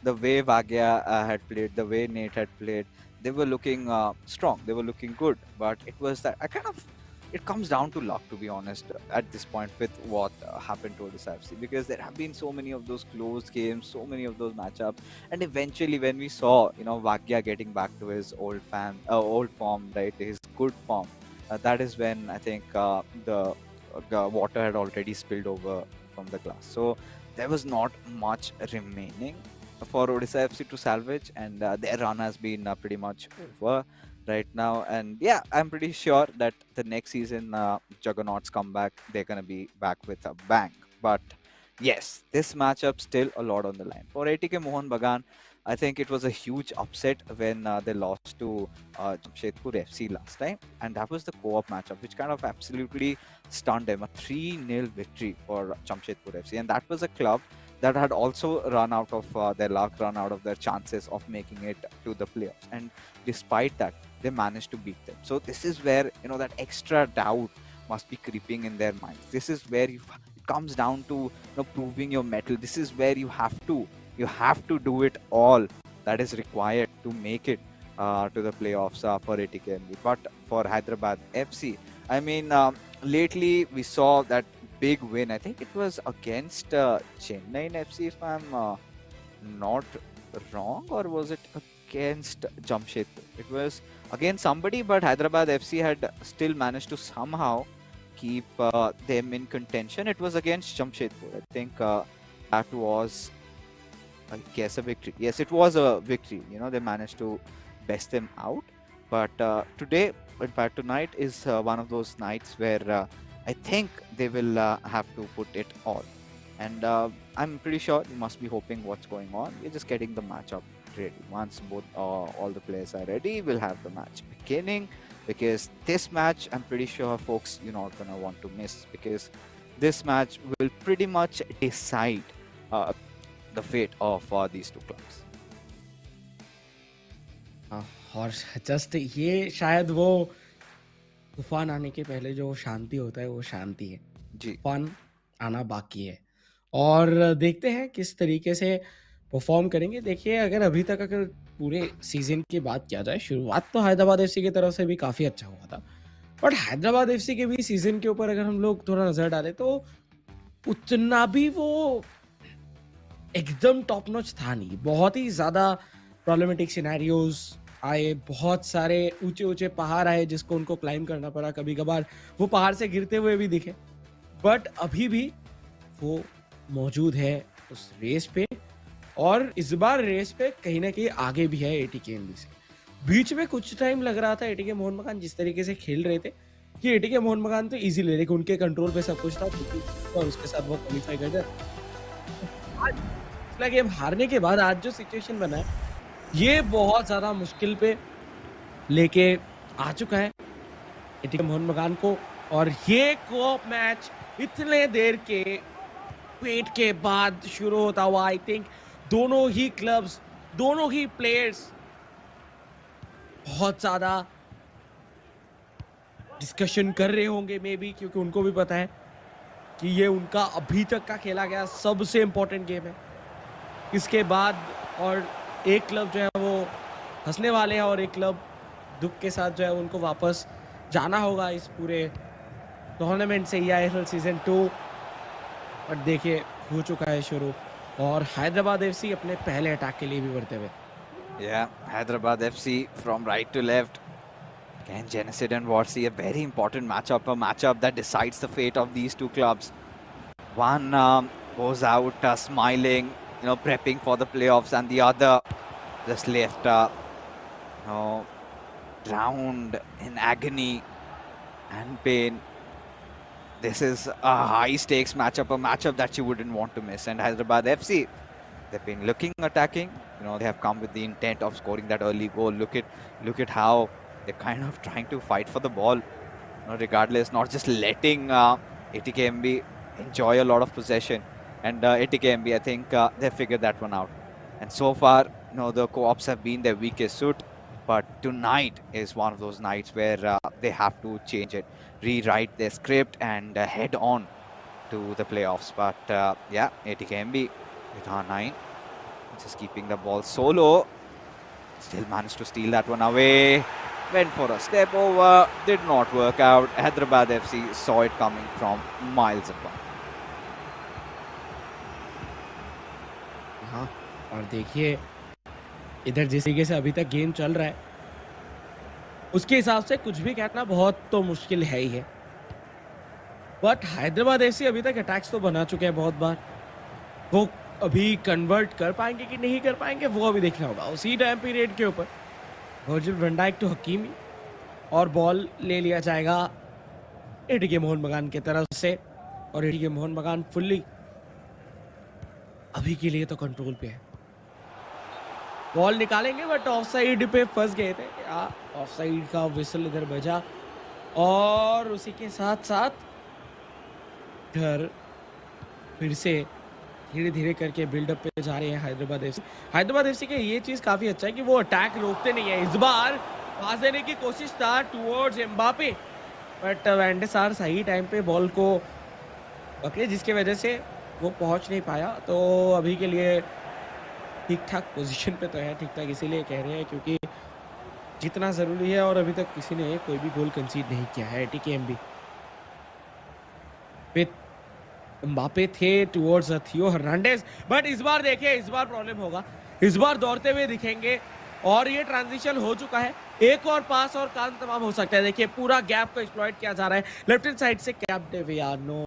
the way वाग्या had played, the way Nate had played, they were looking strong, they were looking good, but it was that it comes down to luck, to be honest, at this point with what happened to Odisha FC, because there have been so many of those close games, so many of those matchups, and eventually when we saw Vakya getting back to his old form, right, his good form, that is when I think the water had already spilled over from the glass. So there was not much remaining for Odisha FC to salvage, and their run has been pretty much over right now. And yeah, I'm pretty sure that the next season, Juggernauts come back, they're gonna be back with a bang. But yes, this matchup still a lot on the line for ATK Mohun Bagan. I think it was a huge upset when they lost to Jamshedpur FC last time, and that was the co-op matchup, which kind of absolutely stunned them. A 3-0 victory for Jamshedpur FC, and that was a club that had also run out of their luck, run out of their chances of making it to the playoffs. And despite that, they managed to beat them. So this is where that extra doubt must be creeping in their minds. This is where it comes down to proving your mettle. This is where you have to do it all that is required to make it to the playoffs for ATKMB. But for Hyderabad FC, I mean, lately we saw that big win. I think it was against Chennai FC, if I'm not wrong, or was it against Jamshedpur? It was against somebody, but Hyderabad FC had still managed to somehow keep them in contention. It was against Jamshedpur. I think that was, I guess, a victory. Yes, it was a victory. They managed to best them out. But today, in fact, tonight is one of those nights where I think they will have to put it all. And I'm pretty sure you must be hoping what's going on. We're just getting the matchup ready. Once all the players are ready, we'll have the match beginning. Because this match, I'm pretty sure, folks, you're not going to want to miss. Because this match will pretty much decide the fate of these two clubs. और just ये शायद वो तूफान आने के पहले जो शांति होता है वो शांति है जी तूफान आना बाकी है और देखते हैं किस तरीके से परफॉर्म करेंगे देखिए अगर पूरे सीजन की बात किया जाए शुरुआत तो हैदराबाद एफसी की तरफ से भी काफ़ी अच्छा हुआ था बट हैदराबाद एफसी के भी सीजन के ऊपर अगर हम लोग थोड़ा नज़र डालें तो उतना भी वो एकदम टॉप नॉच था नहीं बहुत ही ज़्यादा प्रॉब्लमेटिक सिनेरियोज आए बहुत सारे ऊंचे ऊंचे पहाड़ आए जिसको उनको क्लाइम करना पड़ा कभी कभार वो पहाड़ से गिरते हुए भी दिखे बट अभी भी वो मौजूद है उस रेस पे और इस बार रेस पे कहीं ना कहीं आगे भी है एटीकेएमबी से बीच में कुछ टाइम लग रहा था एटीके मोहन बगान जिस तरीके से खेल रहे थे कि एटीके मोहन बगान तो इजी ले लेकिन उनके कंट्रोल पे सब कुछ था और उसके साथ वो क्वालिफाई कर गए गेम हारने के बाद आज जो सिचुएशन बना है ये बहुत ज्यादा मुश्किल पे लेके आ चुका है एटीके मोहन बगान को और ये कोऑप मैच इतने देर के वेट के बाद शुरू होता हुआ आई थिंक दोनों ही क्लब्स दोनों ही प्लेयर्स बहुत ज्यादा डिस्कशन कर रहे होंगे मे बी क्योंकि उनको भी पता है कि ये उनका अभी तक का खेला गया सबसे इंपॉर्टेंट गेम है इसके बाद और एक क्लब जो है वो हंसने वाले हैं और एक क्लब दुख के साथ जो है उनको वापस जाना होगा इस पूरे टूर्नामेंट से eISL सीजन 2 और देखिए हो चुका है शुरू और हैदराबाद एफसी अपने पहले अटैक के लिए भी बढ़ते हुए Yeah, Hyderabad FC from right to left. Again, Genesid and Warsi, a very important matchup, a matchup that decides the fate of these two clubs. One goes out smiling, prepping for the playoffs, and the other just left, drowned in agony and pain. This is a high-stakes matchup, a matchup that you wouldn't want to miss. And Hyderabad FC, they've been looking attacking. They have come with the intent of scoring that early goal. Look at how they're kind of trying to fight for the ball, regardless, not just letting ATKMB enjoy a lot of possession. And ATKMB, I think they figured that one out. And so far, the co-ops have been their weakest suit. But tonight is one of those nights where they have to change it, rewrite their script, and head on to the playoffs. But yeah, ATKMB with R9, just keeping the ball solo. Still managed to steal that one away. Went for a step over, did not work out. Hyderabad FC saw it coming from miles apart. हाँ और देखिए इधर जिस तरीके से अभी तक game चल रहा है उसके हिसाब से कुछ भी कहना बहुत तो मुश्किल है ही है बट हैदराबाद एफसी अभी तक अटैक्स तो बना चुके हैं बहुत बार। वो अभी कन्वर्ट कर पाएंगे कि नहीं कर पाएंगे वो अभी देखना होगा। उसी टाइम पीरियड के ऊपर Virgil van Dijk to Hakimi और बॉल ले लिया जाएगा एटीके मोहन बगान की तरफ से, और एटीके मोहन बगान फुल्ली अभी के लिए तो कंट्रोल पे है। बॉल निकालेंगे बट ऑफ साइड पे फंस गए थे। ऑफ साइड का विसल इधर बजा और उसी के साथ साथ इधर फिर से धीरे धीरे करके बिल्डअप पे जा रहे हैं हैदराबाद एफसी। हैदराबाद एफसी का ये चीज काफी अच्छा है कि वो अटैक रोकते नहीं है। इस बार पास देने की कोशिश था टुवर्ड्स एम्बापे, बट वैन सार सही टाइम पे बॉल को पकड़े जिसकी वजह से वो पहुंच नहीं पाया। तो अभी के लिए ठीक ठाक पोजीशन पे तो है, ठीक ठाक इसीलिए कह रहे हैं क्योंकि जितना जरूरी है, और अभी तक किसी ने कोई भी गोल कंसीड नहीं किया है। ATKMB एम्बापे थे टुवर्ड्स थियो हर्नांडेज, बट इस बार देखिए इस बार प्रॉब्लम होगा। इस बार दौड़ते हुए दिखेंगे और ये ट्रांजिशन हो चुका है। एक और पास और काम तमाम हो सकता है। देखिए पूरा गैप को एक्सप्लॉइट किया जा रहा है लेफ्ट हैंड साइड से। कैप्डेविया नो,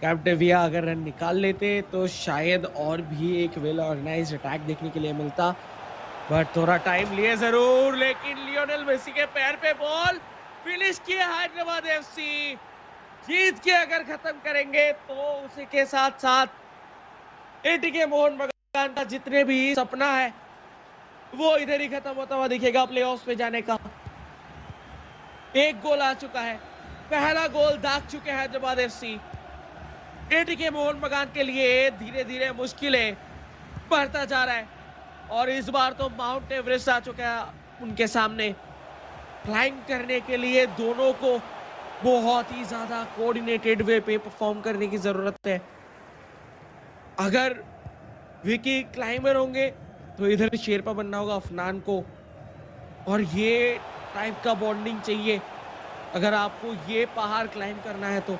कैप्डेविया अगर रन निकाल लेते तो शायद और भी एक वेल ऑर्गेनाइज्ड अटैक देखने के लिए मिलता, बट थोड़ा टाइम लिए जरूर। लेकिन लियोनेल मेसी के पैर पे बॉल फिनिश किया हैदराबाद एफसी। जीत के अगर खत्म करेंगे तो उसी के साथ साथ एटीके मोहन बगान का जितने भी सपना है वो इधर ही खत्म होता हुआ दिखेगा प्लेऑफ्स पे जाने का। एक गोल आ चुका है, पहला गोल दाग चुके हैं हैदराबाद एफसी। एटीके मोहन बगान के लिए धीरे धीरे मुश्किलें बढ़ता जा रहा है और इस बार तो माउंट एवरेस्ट आ चुका है उनके सामने। क्लाइंब करने के लिए दोनों को बहुत ही ज्यादा कोऑर्डिनेटेड वे पे परफॉर्म करने की जरूरत है। अगर विकी क्लाइंबर होंगे तो इधर शेरपा बनना होगा अफनान को, और ये टाइप का बॉन्डिंग चाहिए अगर आपको ये पहाड़ क्लाइंब करना है तो।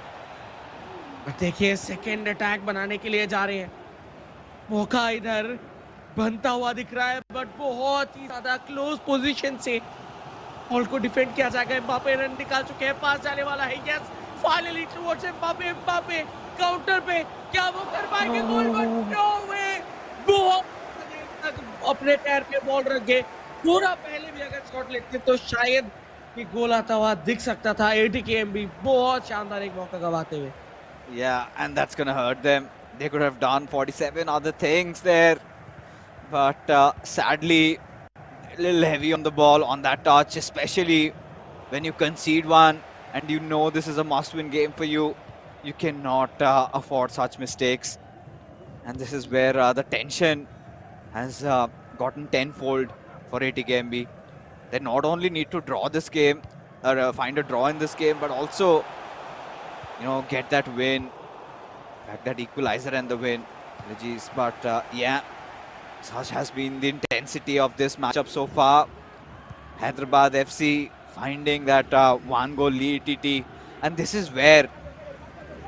देखिए सेकेंड अटैक बनाने के लिए जा रहे हैं, मौका इधर बनता हुआ दिख रहा है, बट बहुत ही ज्यादा क्लोज पोजीशन से बॉल को डिफेंड किया जाएगा। एम्बापे रन निकाल चुके हैं, पास जाने वाला है, yes finally towards Mbappe. Mbappe counter पे क्या वो कर पाएंगे गोल? नो वे, बहुत देर तक अपने पैर पे बॉल रख गए। पूरा पहले भी अगर शॉट लेते तो शायद ये गोल आता हुआ दिख सकता था। ATKMB बहुत शानदार एक मौका गवाते हुए। Yeah, and that's gonna hurt them. They could have done 47 other things there, but sadly, a little heavy on the ball on that touch, especially when you concede one and you know this is a must-win game for you. You cannot afford such mistakes, and this is where the tension has gotten tenfold for ATKMB. They not only need to draw this game or find a draw in this game, but also, you know, get that win, get that equalizer and the win. Regis, but yeah, such has been the intensity of this matchup so far. Hyderabad FC finding that one goal lead TT, and this is where,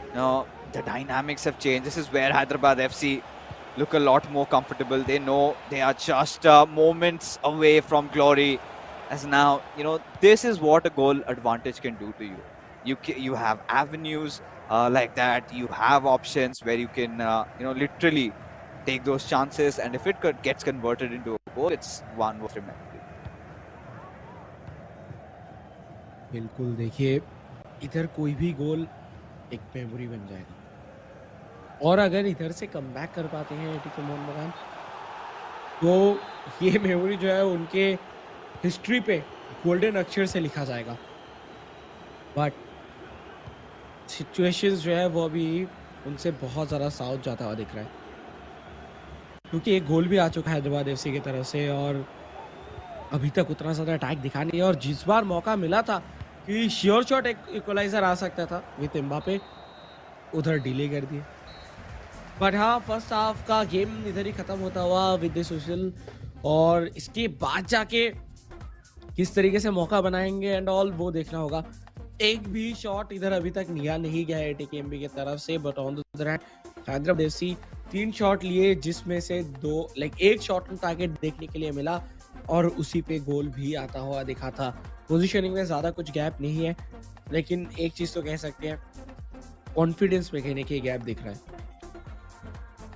you know, the dynamics have changed. This is where Hyderabad FC look a lot more comfortable. They know they are just moments away from glory, as now, you know, this is what a goal advantage can do to you. You have avenues like that. You have options where you can you know, literally take those chances, and if it gets converted into a goal, it's one worth remembering. बिल्कुल, देखिए इधर कोई भी गोल एक memory बन जाएगा, और अगर इधर से कमबैक कर पाते हैं एटीके मोहन बगान तो ये मेमोरी जो है उनके हिस्ट्री पे गोल्डन अक्षर से लिखा जाएगा। बट सिचुएशंस जो है वो अभी उनसे बहुत ज़्यादा साउथ जाता हुआ दिख रहा है, क्योंकि एक गोल भी आ चुका है हैदराबाद एफसी की तरफ से और अभी तक उतना ज़्यादा अटैक दिखा नहीं है। और जिस बार मौका मिला था कि श्योर शॉट एक इक्वलाइजर आ सकता था विद एम्बापे, उधर डिले कर दिए। बट हाँ, फर्स्ट हाफ का गेम इधर ही खत्म होता हुआ विद दिस व्हिसल, और इसके बाद जाके किस तरीके से मौका बनाएंगे एंड ऑल वो देखना होगा। एक भी शॉट इधर अभी तक लिया नहीं गया है एटीकेएमबी की तरफ से, but on the other hand Hyderabad FC 3 shot लिए जिसमें से 2 एक शॉट ऑन टारगेट देखने के लिए मिला और उसी पे गोल भी आता हुआ दिखा था। पोजीशनिंग में ज़्यादा कुछ गैप नहीं है, लेकिन एक चीज़ तो कह सकते हैं कॉन्फिडेंस में कहीं ना कहीं गैप दिख रहा है।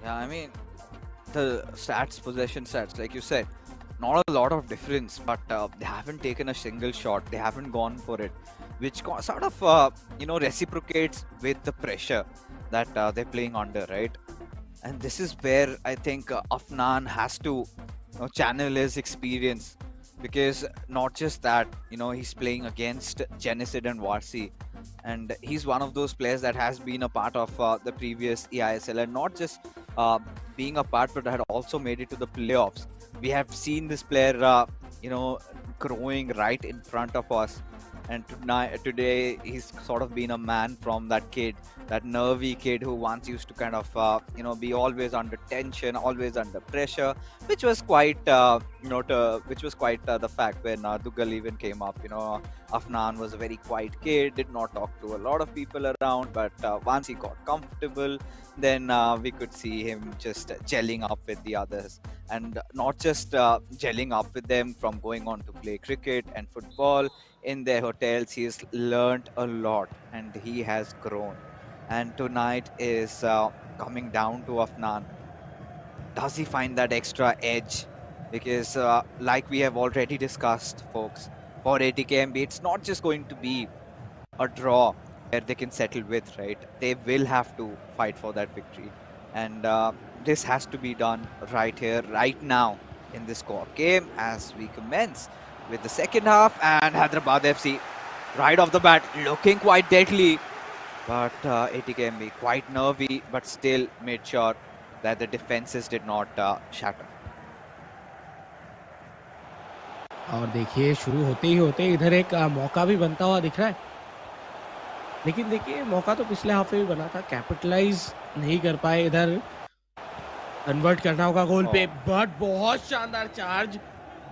Yeah, I mean, the stats, possession stats, like you said, not a lot of difference, but they haven't taken a single shot. They haven't gone for it, which sort of, reciprocates with the pressure that they're playing under, right? And this is where I think Afnan has to channel his experience, because not just that, he's playing against Genesid and Varsi, and he's one of those players that has been a part of the previous eISL, and not just uh, being a part, but had also made it to the playoffs. We have seen this player, growing right in front of us, and today he's sort of been a man from that kid, that nervy kid who once used to kind of be always under tension, always under pressure, which was quite which was quite the fact when Dugal even came up. Afnan was a very quiet kid, did not talk to a lot of people around, but once he got comfortable, then we could see him just gelling up with the others, and not just gelling up with them from going on to play cricket and football in their hotels. He's learned a lot and he has grown. And tonight is coming down to Afnan. Does he find that extra edge? Because, like we have already discussed, folks, for ATKMB, it's not just going to be a draw where they can settle with, right? They will have to fight for that victory. And this has to be done right here, right now, in this co-op game as we commence with the second half. And Hyderabad FC, right off the bat, looking quite deadly. But ATKMB quite nervy, but still made sure that the defenses did not shatter. और देखिए शुरू होते ही होते इधर एक मौका भी बनता हुआ दिख रहा है, लेकिन देखिए मौका तो पिछले हाफ में भी बना था, कैपिटलाइज नहीं कर पाए। इधर कन्वर्ट करना होगा गोल पे, बट बहुत शानदार चार्ज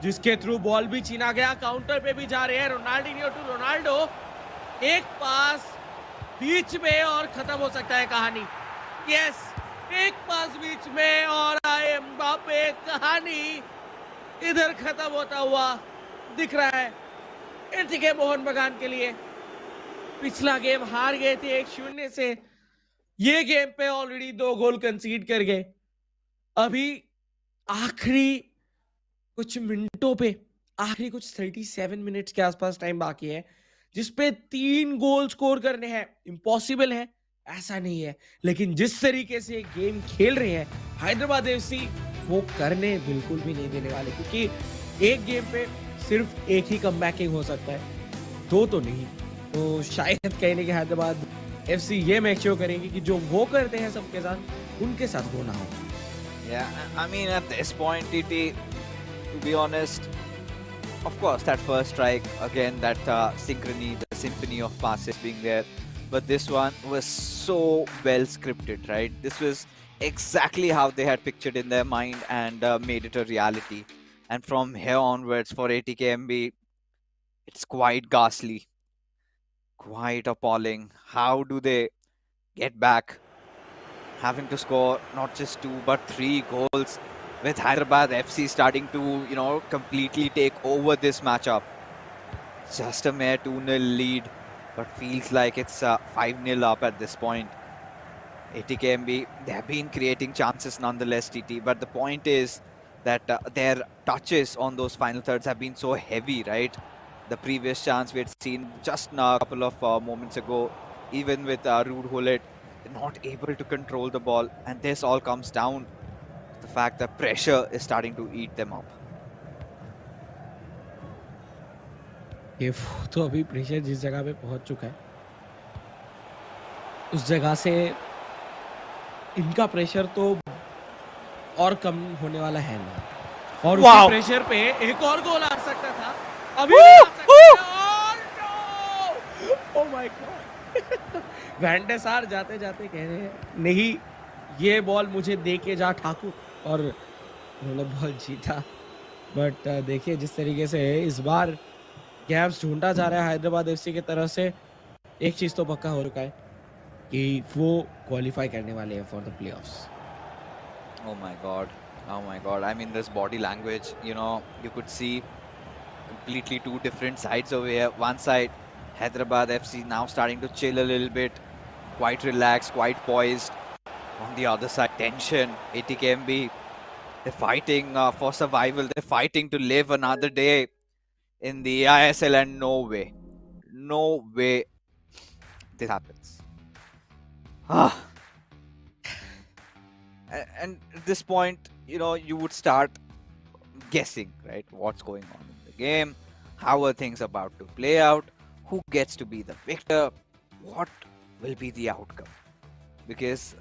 जिसके थ्रू बॉल भी छीना गया, काउंटर पे भी जा रहे हैं रोनाल्डिनियो टू रोनाल्डो, एक पास बीच में और खत्म हो सकता है कहानी। यस, एक पास बीच में और एम्बापे, कहानी इधर खत्म होता हुआ दिख रहा है एटीके मोहन बगान के लिए। पिछला गेम हार गए थे 1-0 से, ये गेम पे ऑलरेडी 2 गोल कंसीड कर गए। अभी आखिरी कुछ मिनटों पे, आखिरी कुछ 37 मिनट्स के आसपास टाइम बाकी है, जिसपे 3 गोल स्कोर करने हैं। इम्पॉसिबल है ऐसा नहीं है, लेकिन जिस तरीके से गेम खेल रहे हैं हैदराबाद एफसी, वो करने बिल्कुल भी नहीं देने वाले, क्योंकि एक गेम पे सिर्फ एक ही कमबैकिंग हो सकता है, 2 तो नहीं। तो शायद कहने के हैदराबाद एफसी ये मेक श्योर करेंगे कि जो वो करते हैं सबके साथ, उनके साथ वो ना हो। Yeah, I mean, at this point, TT, to be honest, of course, that first strike, again, that synchrony, the symphony of passes being there. But this one was so well scripted, right? This was exactly how they had pictured in their mind and made it a reality. And from here onwards, for ATKMB, it's quite ghastly, quite appalling. How do they get back? Having to score not just 2 but 3 goals, with Hyderabad FC starting to, completely take over this matchup. Just a mere 2-0 lead, but feels like it's 5-0 up at this point. ATKMB, they have been creating chances nonetheless, TT, but the point is that their touches on those final thirds have been so heavy, right? The previous chance we had seen just a couple of moments ago, even with Ruud Gullit, not able to control the ball, and this all comes down to the fact that pressure is starting to eat them up. ये तो अभी pressure जिस जगह पे पहुंच चुका है, उस जगह से इनका प्रेशर तो और कम होने वाला है नहीं, और उसी प्रेशर पे एक और गोल आ सकता था, अभी आ सकता है। ओह माय गॉड, वैंडे सार जाते जाते कह रहे हैं नहीं, ये बॉल मुझे दे के जा ठाकुर, और उन्होंने बॉल जीता। बट देखिए जिस तरीके से इस बार गैप्स ढूंढा जा रहा है हैदराबाद एफसी की तरफ से, एक चीज तो पक्का हो चुका है कि वो क्वालिफाई करने वाले हैं for the playoffs. Oh my god, I mean, this body language, you could see completely 2 different sides over here. One side, Hyderabad FC now starting to chill a little bit, quite relaxed, quite poised. On the other side, tension. ATKMB, they're fighting for survival. They're fighting to live another day in the eISL, and no way this happens. Ah, and at this point, you would start guessing, right? What's going on in the game? How are things about to play out? Who gets to be the victor? What will be the outcome? Because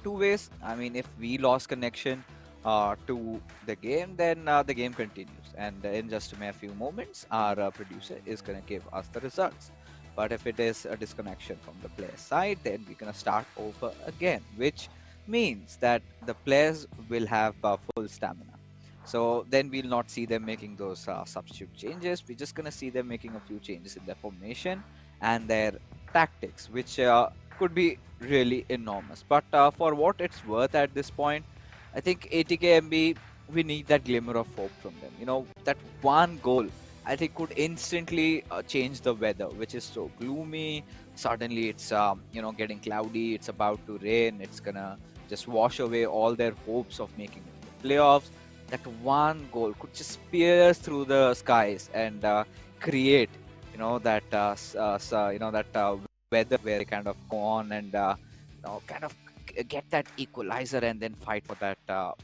two ways. I mean, if we lost connection to the game, then the game continues, and in just a few moments, our producer is gonna give us the results. But if it is a disconnection from the player side, then we're gonna start over again, which means that the players will have full stamina. So then we'll not see them making those substitute changes. We're just gonna see them making a few changes in their formation and their tactics, which could be really enormous. But for what it's worth at this point, I think ATKMB, we need that glimmer of hope from them. That one goal, I think, could instantly change the weather, which is so gloomy. Suddenly it's getting cloudy, it's about to rain, it's gonna just wash away all their hopes of making it to the playoffs. That one goal could just pierce through the skies and create that weather where they kind of go on and kind of get that equalizer and then fight for that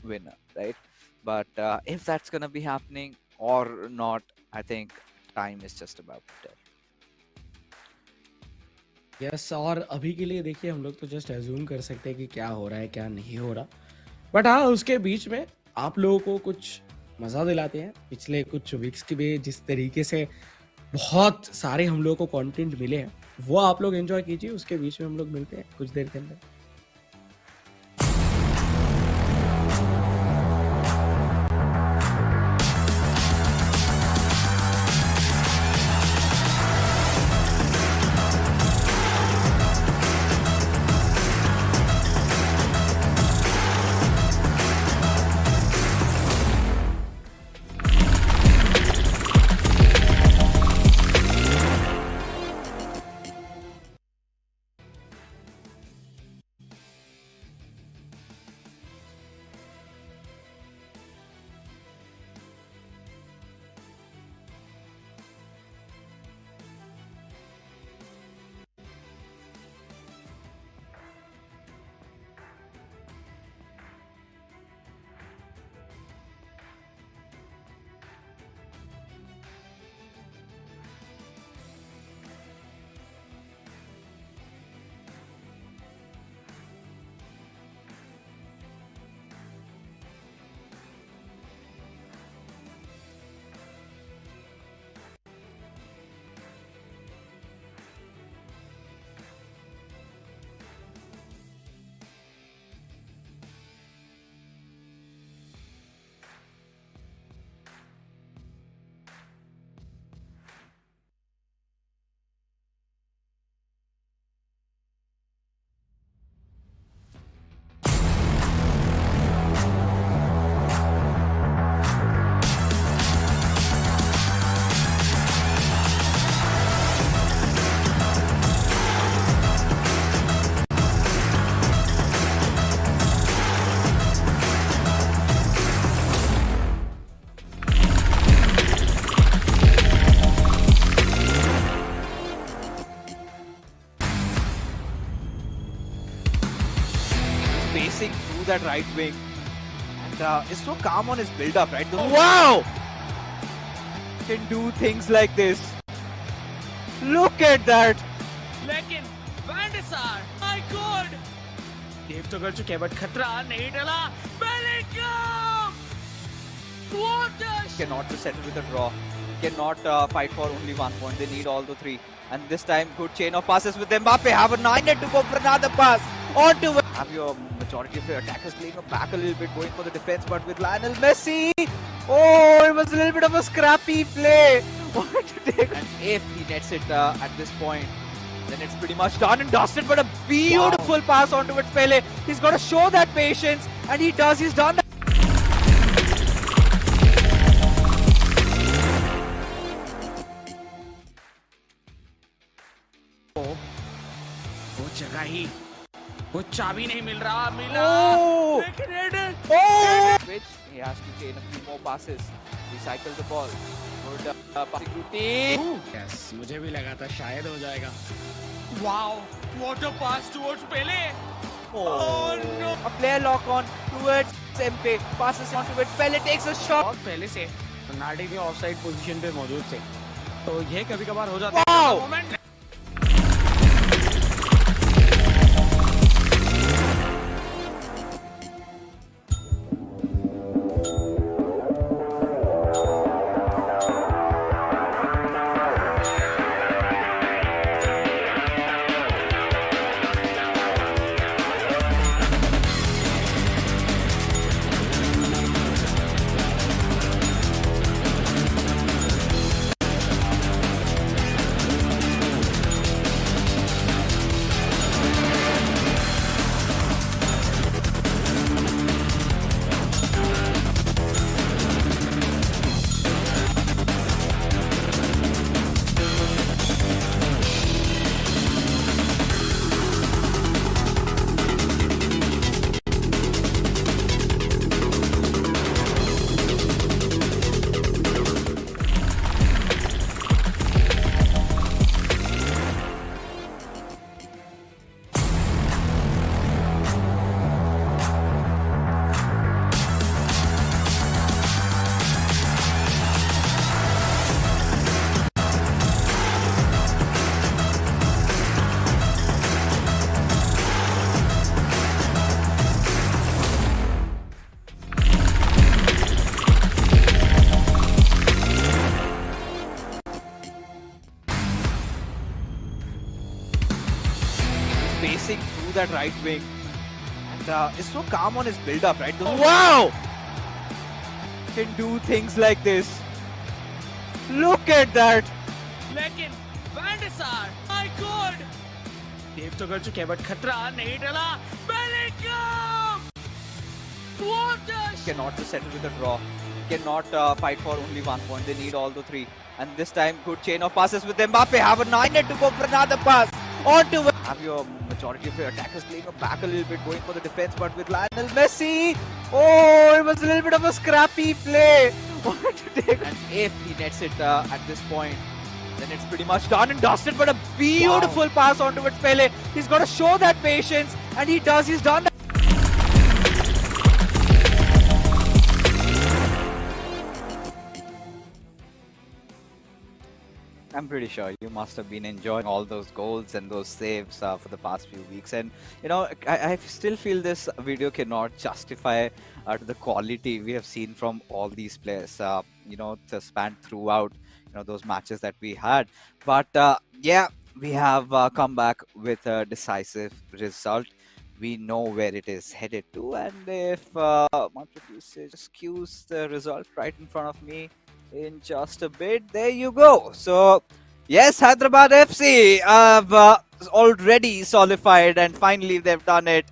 winner, right? But if that's gonna be happening or not, I think time is just about to tell. Yes, और अभी के लिए देखिए हम लोग तो just assume कर सकते हैं कि क्या हो रहा है क्या नहीं हो रहा, बट हाँ उसके बीच में आप लोगों को कुछ मज़ा दिलाते हैं पिछले कुछ वीक्स के भी, जिस तरीके से बहुत सारे हम लोगों को कंटेंट मिले हैं वो आप लोग एंजॉय कीजिए। उसके बीच में हम लोग मिलते हैं कुछ देर के अंदर। Pacing through that right wing and is so calm on his build-up, right? Wow! Can do things like this. Look at that! लेकिन वैंडसार, माय गॉड, देव तो कर चुके हैं बट खतरा नहीं टला। Bellingham, what a Cannot just settle with a draw. Cannot fight for only 1 point. They need all the three. And this time, good chain of passes with Mbappe. Have a 9 to go for another pass. On to have your majority of your attackers playing back a little bit, going for the defense, but with Lionel Messi. Oh, it was a little bit of a scrappy play. Wanted to take, and if he nets it at this point, then it's pretty much done and dusted. But a beautiful pass onto it, Pele. He's got to show that patience, and he does. He's done that. वो जगह नहीं, वो चाबी नहीं मिल रहा, मिला Oh! लेकिन header Which he has to chain a few more passes, recycle the ball. Good passing routine. Yes, मुझे भी लगा था शायद हो जाएगा। Wow, what a pass towards Pele. Oh no! A player lock on towards MP, passes on to it. Pele takes a shot. बहुत पहले से नाडी भी ऑफसाइड पोजीशन पे मौजूद थे, तो ये कभी-कभार हो जाता Wow! है moment. Pacing through that right wing and is so calm on his build-up, right? Wow! Can do things like this. Look at that! लेकिन वैंडसार, माय गॉड, सेव तो कर चुके हैं बट खतरा नहीं टला। Bellingham, what a Cannot just settle with a draw. Cannot fight for only 1 point. They need all the 3. And this time, good chain of passes with Mbappe. Have a 9 to go for another pass. On to have your majority of your attackers playing back a little bit, going for the defense, but with Lionel Messi. Oh, it was a little bit of a scrappy play. Wanted to take, and if he nets it at this point, then it's pretty much done and dusted. But a beautiful pass onto it, Pele. He's got to show that patience, and he does. He's done that. I'm pretty sure you must have been enjoying all those goals and those saves for the past few weeks. And you know, I still feel this video cannot justify the quality we have seen from all these players. You know, the span throughout, you know, those matches that we had. But yeah, we have come back with a decisive result. We know where it is headed to, and if my producer just cues the result right in front of me in just a bit, there you go. So yes, Hyderabad FC have already solidified, and finally they've done it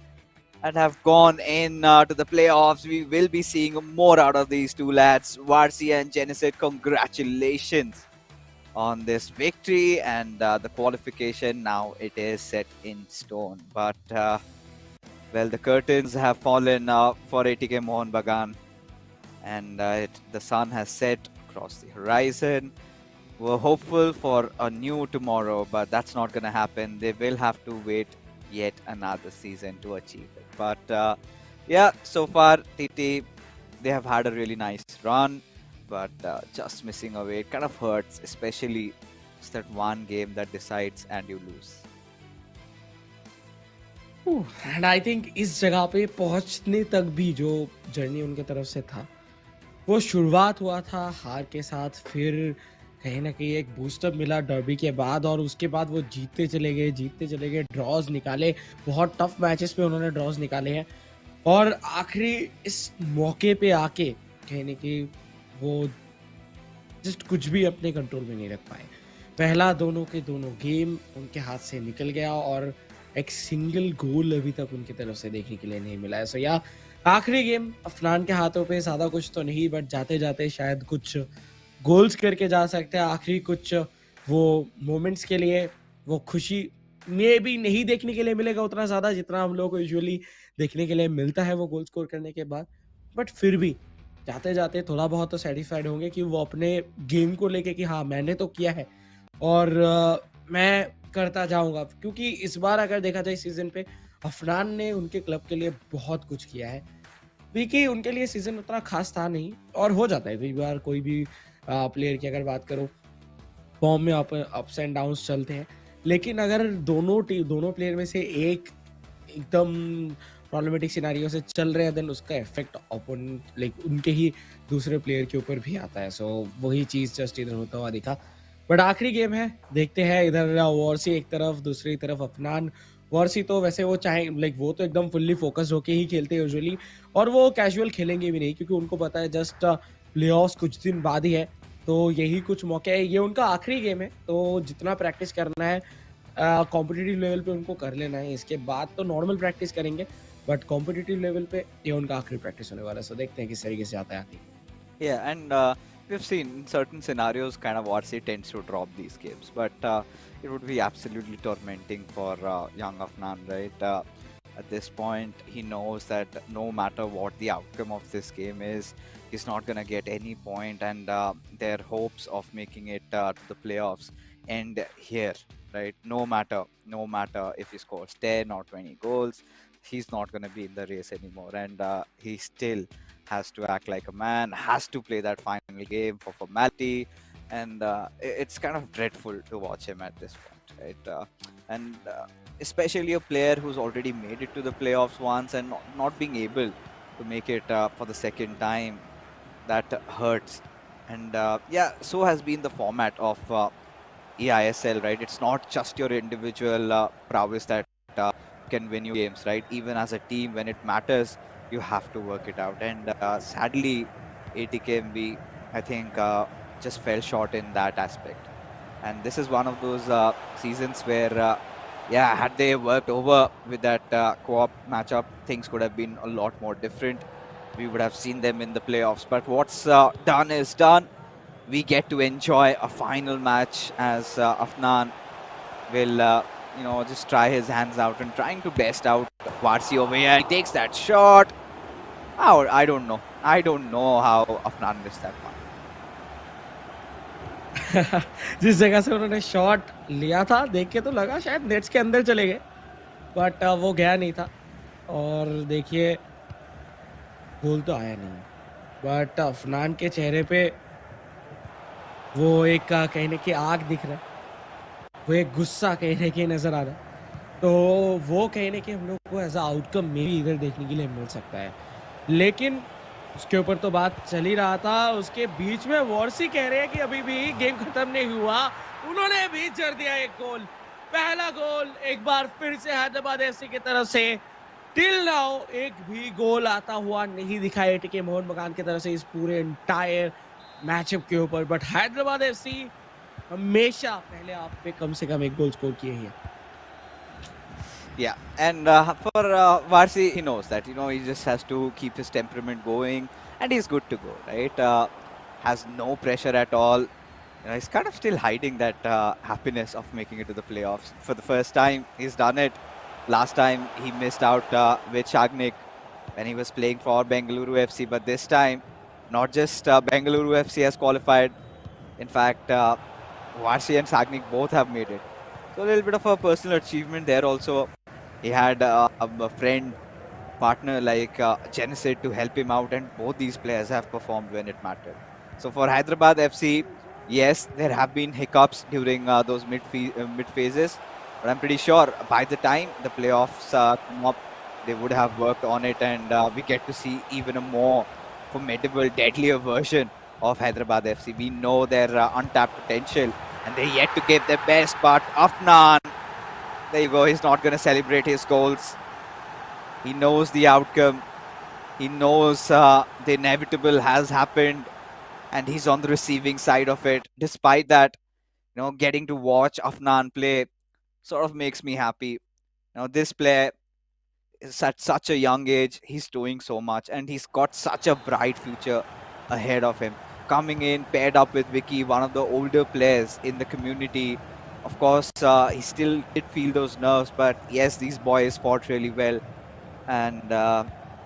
and have gone in to the playoffs. We will be seeing more out of these two lads, Varsi and Genesis. Congratulations on this victory, and the qualification now it is set in stone. But well, the curtains have fallen for ATK Mohun Bagan, and the sun has set across the horizon. We're hopeful for a new tomorrow, but that's not going to happen. They will have to wait yet another season to achieve it. But yeah, so far, TT, they have had a really nice run, but just missing away, it kind of hurts, especially it's that one game that decides and you lose. And I think इस जगह पे पहुंचने तक भी जो journey उनके तरफ से था, वो शुरुआत हुआ था हार के साथ, फिर कहीं ना कहीं एक बूस्टअप मिला डर्बी के बाद, और उसके बाद वो जीतते चले गए, ड्रॉज निकाले, बहुत टफ मैचेस पे उन्होंने ड्रॉज निकाले हैं, और आखिरी इस मौके पे आके कहीं ना कहीं वो जस्ट कुछ भी अपने कंट्रोल में नहीं रख पाए। पहला दोनों के दोनों गेम उनके हाथ से निकल गया, और एक सिंगल गोल अभी तक उनकी तरफ से देखने के लिए नहीं मिला है। सो या आखिरी गेम अफनान के हाथों पे ज़्यादा कुछ तो नहीं, बट जाते जाते शायद कुछ गोल्स करके जा सकते हैं। आखिरी कुछ वो मोमेंट्स के लिए, वो खुशी मे बी नहीं देखने के लिए मिलेगा उतना ज़्यादा जितना हम लोग को यूजुअली देखने के लिए मिलता है वो गोल स्कोर करने के बाद। बट फिर भी जाते-जाते थोड़ा बहुत तो सैटिस्फाइड होंगे कि वो अपने गेम को लेके कि हाँ, मैंने तो किया है और मैं करता जाऊँगा। क्योंकि इस बार अगर देखा जाए इस सीज़न पे अफनान ने उनके क्लब के लिए बहुत कुछ किया है। देखिए उनके लिए सीज़न उतना ख़ास था नहीं और हो जाता है कई बार कोई भी प्लेयर की अगर बात करूँ फॉर्म में अप्स एंड डाउन्स चलते हैं। लेकिन अगर दोनों प्लेयर में से एक एकदम प्रॉब्लमेटिक सिनेरियो से चल रहे हैं देन उसका इफेक्ट ओपोनेंट लाइक उनके ही दूसरे प्लेयर के ऊपर भी आता है। सो वही चीज़ जस्ट इधर होता हुआ दिखा। बट आखिरी गेम है, देखते हैं इधर वॉरसी एक तरफ, दूसरी तरफ अफनान। वॉरसी तो वैसे वो चाहे लाइक वो तो एकदम फुल्ली फोकस्ड होके ही खेलते हैं यूजुअली और वो कैजुअल खेलेंगे भी नहीं क्योंकि उनको पता है जस्ट प्लेऑफ्स कुछ दिन बाद ही है। तो यही कुछ मौके है, ये उनका आखिरी गेम है, तो जितना प्रैक्टिस करना है कॉम्पिटिटिव लेवल पे उनको कर लेना है। इसके बाद तो नॉर्मल प्रैक्टिस करेंगे, बट कॉम्पिटिटिव लेवल पे ये उनका आखिरी प्रैक्टिस होने वाला है। सो देखते हैं किस तरीके से आता है आगे। Yeah, and we've seen in certain scenarios kind of Varsity tends to drop these games, but it would be absolutely tormenting for young Afnan, right? At this point, he knows that no matter what the outcome of this game is, he's not going to get any point, and their hopes of making it to the playoffs end here, right? No matter if he scores 10 or 20 goals, he's not going to be in the race anymore, and he still has to act like a man, has to play that final game for formality, and it's kind of dreadful to watch him at this point, right? And especially a player who's already made it to the playoffs once and not being able to make it for the second time, that hurts. And yeah, so has been the format of eISL, right? It's not just your individual prowess that can win you games, right? Even as a team, when it matters, you have to work it out. And sadly, ATKMB, I think, just fell short in that aspect. And this is one of those seasons where, yeah, had they worked over with that co-op matchup, things could have been a lot more different. We would have seen them in the playoffs. But what's done is done. We get to enjoy a final match as Afnan will, just try his hands out and trying to best out Varsi over here. He takes that shot. Oh, I don't know. I don't know how Afnan missed that one. जिस जगह से उन्होंने shot लिया था देख के तो लगा शायद नेट्स के अंदर चले गए, बट वो गया नहीं था और देखिए गोल तो आया नहीं। बट अफनान के चेहरे पे वो एक कहने की आग दिख रहा है, वो एक गुस्सा कहने की नजर आ रहा है। तो वो कहने के हम लोग को एज अ आउटकम में भी इधर देखने के लिए मिल सकता है। लेकिन उसके ऊपर तो बात चल ही रहा था, उसके बीच में वॉरसी कह रहे हैं कि अभी भी गेम खत्म नहीं हुआ। उन्होंने भी जड़ दिया एक गोल, पहला गोल एक बार फिर से हैदराबाद एफसी की तरफ से। टिल नाउ एक भी गोल आता हुआ नहीं दिखा एटीके मोहन बगान की तरफ से इस पूरे एंटायर मैचअप के ऊपर। बट हैदराबाद एफसी हमेशा पहले आप पे कम से कम एक गोल स्कोर किए ही है। Yeah, and for Varsi, he knows that, he just has to keep his temperament going, and he's good to go, right? Has no pressure at all. He's kind of still hiding that happiness of making it to the playoffs. For the first time, he's done it. Last time, he missed out with Shagnik when he was playing for Bengaluru FC, but this time, not just Bengaluru FC has qualified. In fact, Varsi and Sagnik both have made it. So a little bit of a personal achievement there also. He had a friend, partner like Genesis to help him out, and both these players have performed when it mattered. So for Hyderabad FC, yes, there have been hiccups during those mid phases, but I'm pretty sure by the time the playoffs come up, they would have worked on it, and we get to see even a more formidable, deadlier version of Hyderabad FC. We know their untapped potential, and they're yet to give their best. But Afnan, there you go. He's not going to celebrate his goals. He knows the outcome. He knows the inevitable has happened, and he's on the receiving side of it. Despite that, getting to watch Afnan play sort of makes me happy. This player is at such a young age. He's doing so much, and he's got such a bright future ahead of him. Coming in paired up with Vicky, one of the older players in the community Of course, he still did feel those nerves, but yes, these boys fought really well, and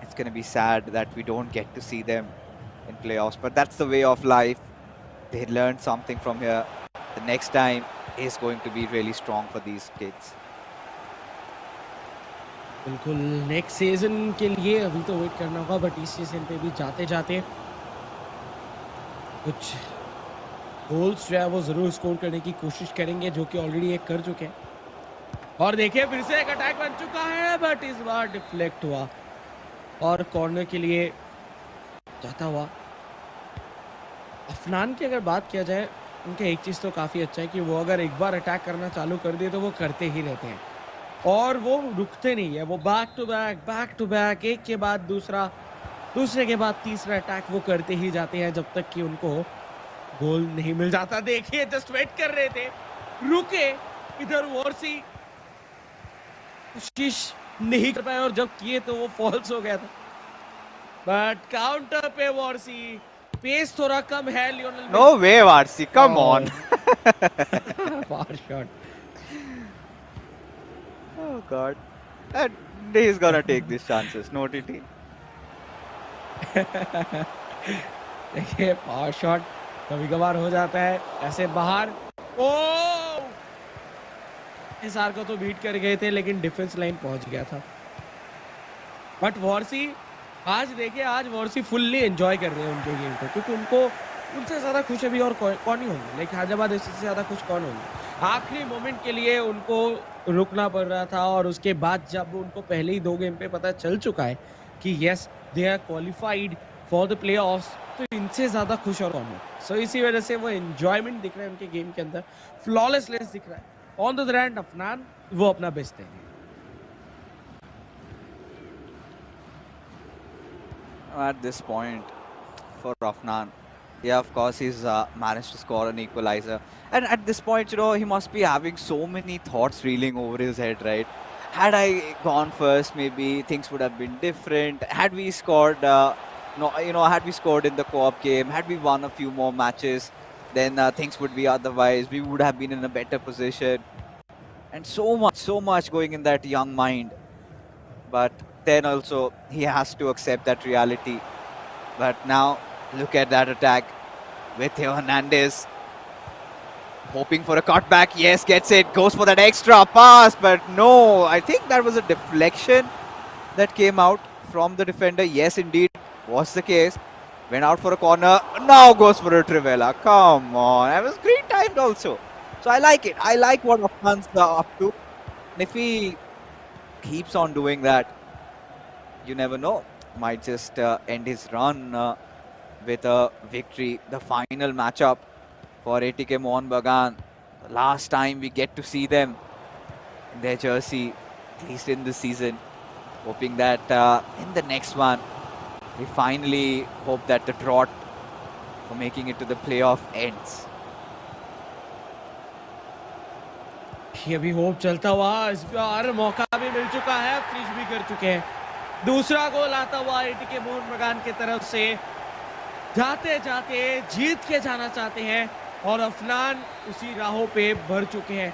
it's going to be sad that we don't get to see them in playoffs. But that's the way of life. They learned something from here. The next time is going to be really strong for these kids. बिल्कुल next season के लिए अभी तो wait करना होगा, but इस season पे भी जाते जाते कुछ गोल्स जो है वो जरूर स्कोर करने की कोशिश करेंगे, जो कि ऑलरेडी एक कर चुके हैं। और देखिए फिर से एक अटैक बन चुका है, बट इस बार डिफ्लेक्ट हुआ और कॉर्नर के लिए जाता हुआ। अफनान की अगर बात किया जाए, उनका एक चीज़ तो काफ़ी अच्छा है कि वो अगर एक बार अटैक करना चालू कर दिए तो वो करते ही रहते हैं और वो रुकते नहीं है। वो बैक टू बैक एक के बाद दूसरा, दूसरे के बाद तीसरा अटैक वो करते ही जाते हैं जब तक कि उनको गोल नहीं मिल जाता। देखिए जस्ट वेट कर रहे थे, रुके, इधर वॉर्सी कोशिश नहीं कर पाए और जब किए तो वो फॉल्स हो गया था। बट काउंटर पे वॉर्सी, पेस थोड़ा कम है Lionel. No way, Varsi, come on. Far shot. Oh God. And he's gonna take these chances, no TT. देखिए पावर शॉट कभी कभार हो जाता है ऐसे बाहर। ओ एसआर को तो बीट कर गए थे, लेकिन डिफेंस लाइन पहुंच गया था। बट वॉर्सी आज देखिए, आज वॉर्सी फुल्ली एंजॉय कर रहे हैं उनके गेम को, क्योंकि उनको उनसे ज़्यादा खुश अभी और कौन ही होंगे। लेकिन हैदराबाद एफसी से ज़्यादा खुश कौन होंगे। आखिरी मोमेंट के लिए उनको रुकना पड़ रहा था और उसके बाद जब उनको पहले ही 2 गेम पे पता चल चुका है कि yes they are qualified for the playoffs, तो इनसे ज़्यादा खुश और कौन हो। सो इसी वजह से वो एंजॉयमेंट दिख रहा है उनके गेम के अंदर, फ्लॉलेसनेस दिख रहा है। On the other hand Afnan वो अपना बेस्ट है। At this point for Afnan, yeah, of course he's managed to score an equalizer, and at this point, you know, he must be having so many thoughts reeling over his head, right? Had I gone first, maybe things would have been different. Had we scored, no, you know, had we scored in the co-op game, had we won a few more matches, then things would be otherwise. We would have been in a better position, and so much going in that young mind. But then also he has to accept that reality. But now look at that attack with Theo Hernandez hoping for a cutback. Yes, gets it, goes for that extra pass, but no, I think that was a deflection that came out from the defender. Yes, indeed was the case. Went out for a corner, now goes for a Trivela. Come on, that was great timed also. So I like it. I like what Afghan's up to. And if he keeps on doing that, you never know, might just end his run with a victory. The final matchup for ATK Mohun Bagan. The last time we get to see them in their jersey, at least in this season. Hoping that in the next one, we finally hope that the drought for making it to the playoff ends. ये भी hope चलता हुआ, इस बार मौका भी मिल चुका है, finish भी कर चुके हैं। दूसरा गोल आता हुआ एटीके मोहन बगान की तरफ से, जाते जाते जीत के जाना चाहते हैं और अफनान उसी राहों पे भर चुके हैं।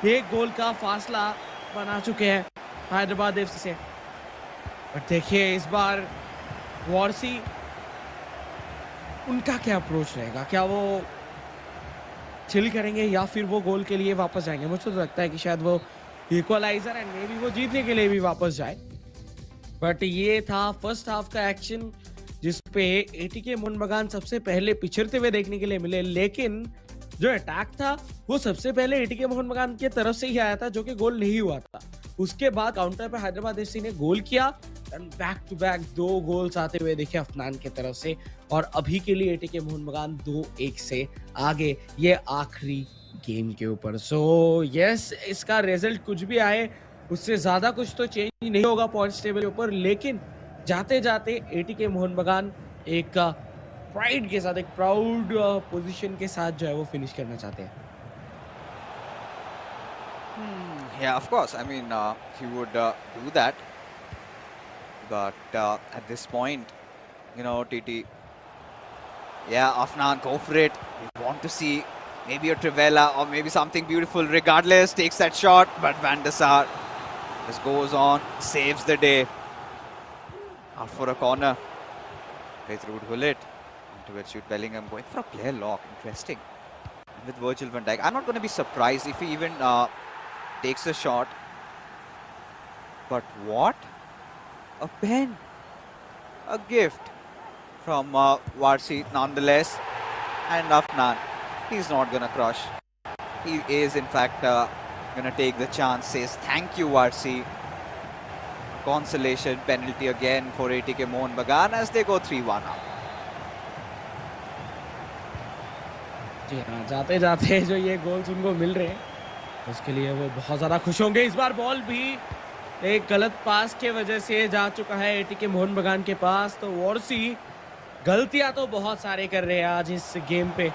1 गोल का फासला बना चुके हैं हैदराबाद एफसी से। और देखिए इस बार वॉर्सी, उनका क्या अप्रोच रहेगा, क्या वो चिल करेंगे या फिर वो गोल के लिए वापस जाएंगे। मुझे तो लगता है कि शायद वो इक्वलाइजर एंड मे बी वो जीतने के लिए भी वापस जाए। बट ये था फर्स्ट हाफ का एक्शन, जिसपे एटीके मोहन बगान सबसे पहले पिछड़ते हुए देखने के लिए मिले, लेकिन जो अटैक था वो सबसे पहले एटीके मोहन बगान की तरफ से ही आया था, जो कि गोल नहीं हुआ था। उसके बाद काउंटर पे हैदराबाद एफसी ने गोल किया and back to back 2 goals आते हुए देखे अफनान की तरफ से, और अभी के लिए एटीके मोहन बगान 2-1 से आगे ये आखिरी गेम के ऊपर। सो यस, इसका रिजल्ट कुछ भी आए उससे ज्यादा कुछ तो चेंज नहीं होगा पॉइंट्स टेबल के ऊपर, लेकिन जाते जाते एटीके मोहन बगान एक प्राइड के साथ, एक प्राउड पोजीशन के साथ जो है वो फिनिश करना चाहते हैं। Yeah, of course. I mean, he would do that. But at this point, you know, TT, yeah, Afnan, go for it. We want to see maybe a Trivela or maybe something beautiful. Regardless, takes that shot, but Van der Sar just goes on, saves the day. Out for a corner. Plays through to Hullet. Into it, shoot Bellingham going for a player lock. Interesting. And with Virgil van Dijk, I'm not going to be surprised if he even takes a shot. But what? A pen. A gift from Varsi nonetheless. And Afnan, he's not going to crush. He is in fact going to take the chance. Says thank you Varsi. Consolation penalty again for ATK Mohun Bagan as they go 3-1 up. जी हाँ, जाते जाते जो ये goals उनको मिल रहे हैं उसके लिए वो बहुत ज़्यादा खुश होंगे। इस बार बॉल भी एक गलत पास के वजह से जा चुका है एटीके मोहन बगान के पास। तो वॉर्सी गलतियां तो बहुत सारे कर रहे हैं आज इस गेम पे।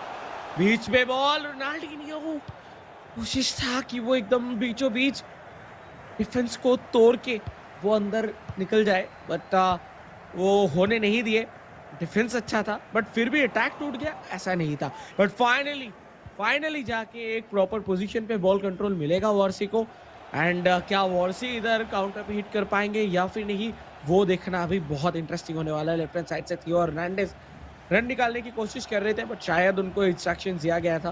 बीच में बॉल रोनाल्डिनियो, कोशिश था कि वो एकदम बीचों बीच डिफेंस को तोड़ के वो अंदर निकल जाए, बट वो होने नहीं दिए। डिफेंस अच्छा था बट फिर भी अटैक टूट गया, ऐसा नहीं था। बट फाइनली जाके एक प्रॉपर पोजीशन पे बॉल कंट्रोल मिलेगा वॉर्सी को। एंड क्या वॉर्सी इधर काउंटर पे हिट कर पाएंगे या फिर नहीं, वो देखना अभी बहुत इंटरेस्टिंग होने वाला है। लेफ्ट हैंड साइड से थियो हर्नांडेज रन निकालने की कोशिश कर रहे थे बट शायद उनको इंस्ट्रक्शन दिया गया था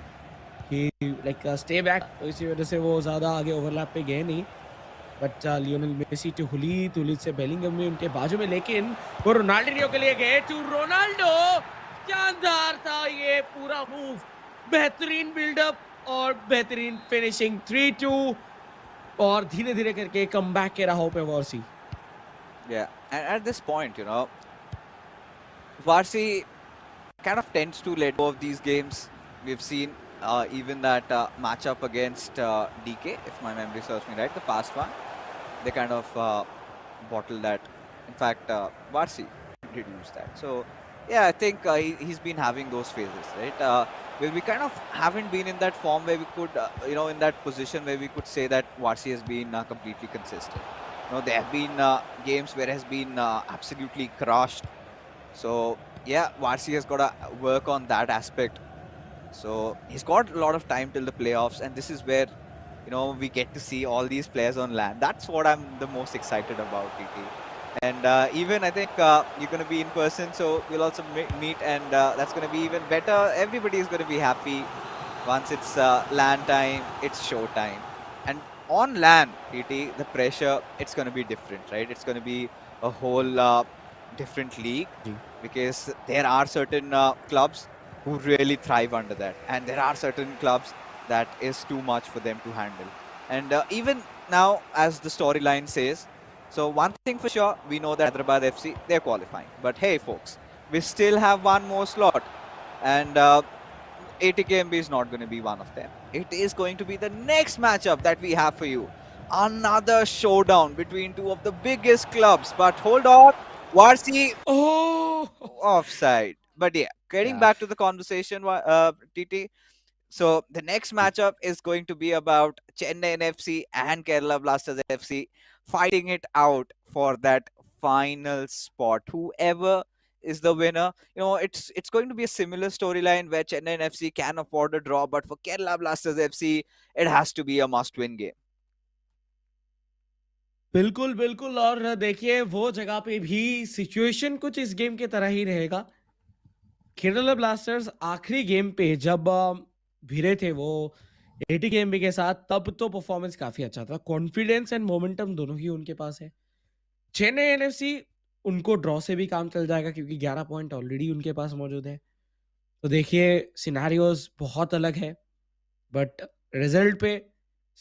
कि लाइक स्टे बैक, तो इसी वजह से वो ज़्यादा आगे ओवरलैप पे गए नहीं। बट लियोनेल मेसी टू हुली से बेलिंगम में उनके बाजू में, लेकिन वो रोनाल्डिनियो के लिए गए टू रोनाल्डो। शानदार था ये पूरा मूव, बेहतरीन बिल्डअप और बेहतरीन फिनिशिंग। 3-2 और धीरे धीरे करके कम बैक के राहों पे Warsi. Yeah, and at this point, you know, Varsi kind of tends to let go of these games. We've seen even that matchup against DK, if my memory serves me right, the past one. They kind of bottled that. In fact, Varsi did lose that. So, yeah, I think he's been having those phases, right? Where we kind of haven't been in that form where we could, in that position where we could say that Varsi has been completely consistent. There have been games where it has been absolutely crushed. So, yeah, Varsi has got to work on that aspect. So, he's got a lot of time till the playoffs, and this is where we get to see all these players on land. That's what I'm the most excited about, TT. And even I think you're going to be in person, so we'll also meet, and that's going to be even better. Everybody is going to be happy once it's land time, it's show time. And on land, TT, the pressure, it's going to be different, right? It's going to be a whole different league because there are certain clubs who really thrive under that, and there are certain clubs that is too much for them to handle. And even now, as the storyline says, so one thing for sure, we know that Hyderabad FC, they're qualifying. But hey, folks, we still have one more slot, and ATKMB is not going to be one of them. It is going to be the next matchup that we have for you. Another showdown between two of the biggest clubs. But hold on, Varsi offside. But yeah, getting back to the conversation, TT. So the next matchup is going to be about Chennai FC and Kerala Blasters FC fighting it out for that final spot. Whoever is the winner, it's going to be a similar storyline where Chennai FC can afford a draw, but for Kerala Blasters FC, it has to be a must-win game. बिल्कुल बिल्कुल, और देखिए वो जगह पे भी situation कुछ इस गेम के तरह ही रहेगा। केरला ब्लास्टर्स आखिरी गेम पे जब भिड़े थे वो एटीकेएमबी के साथ, तब तो परफॉर्मेंस काफी अच्छा था। कॉन्फिडेंस एंड मोमेंटम दोनों ही उनके पास है। चेन्नई एनएफसी, उनको ड्रॉ से भी काम चल जाएगा क्योंकि 11 पॉइंट ऑलरेडी उनके पास मौजूद है। तो देखिए सिनेरियोस बहुत अलग है, बट रिजल्ट पे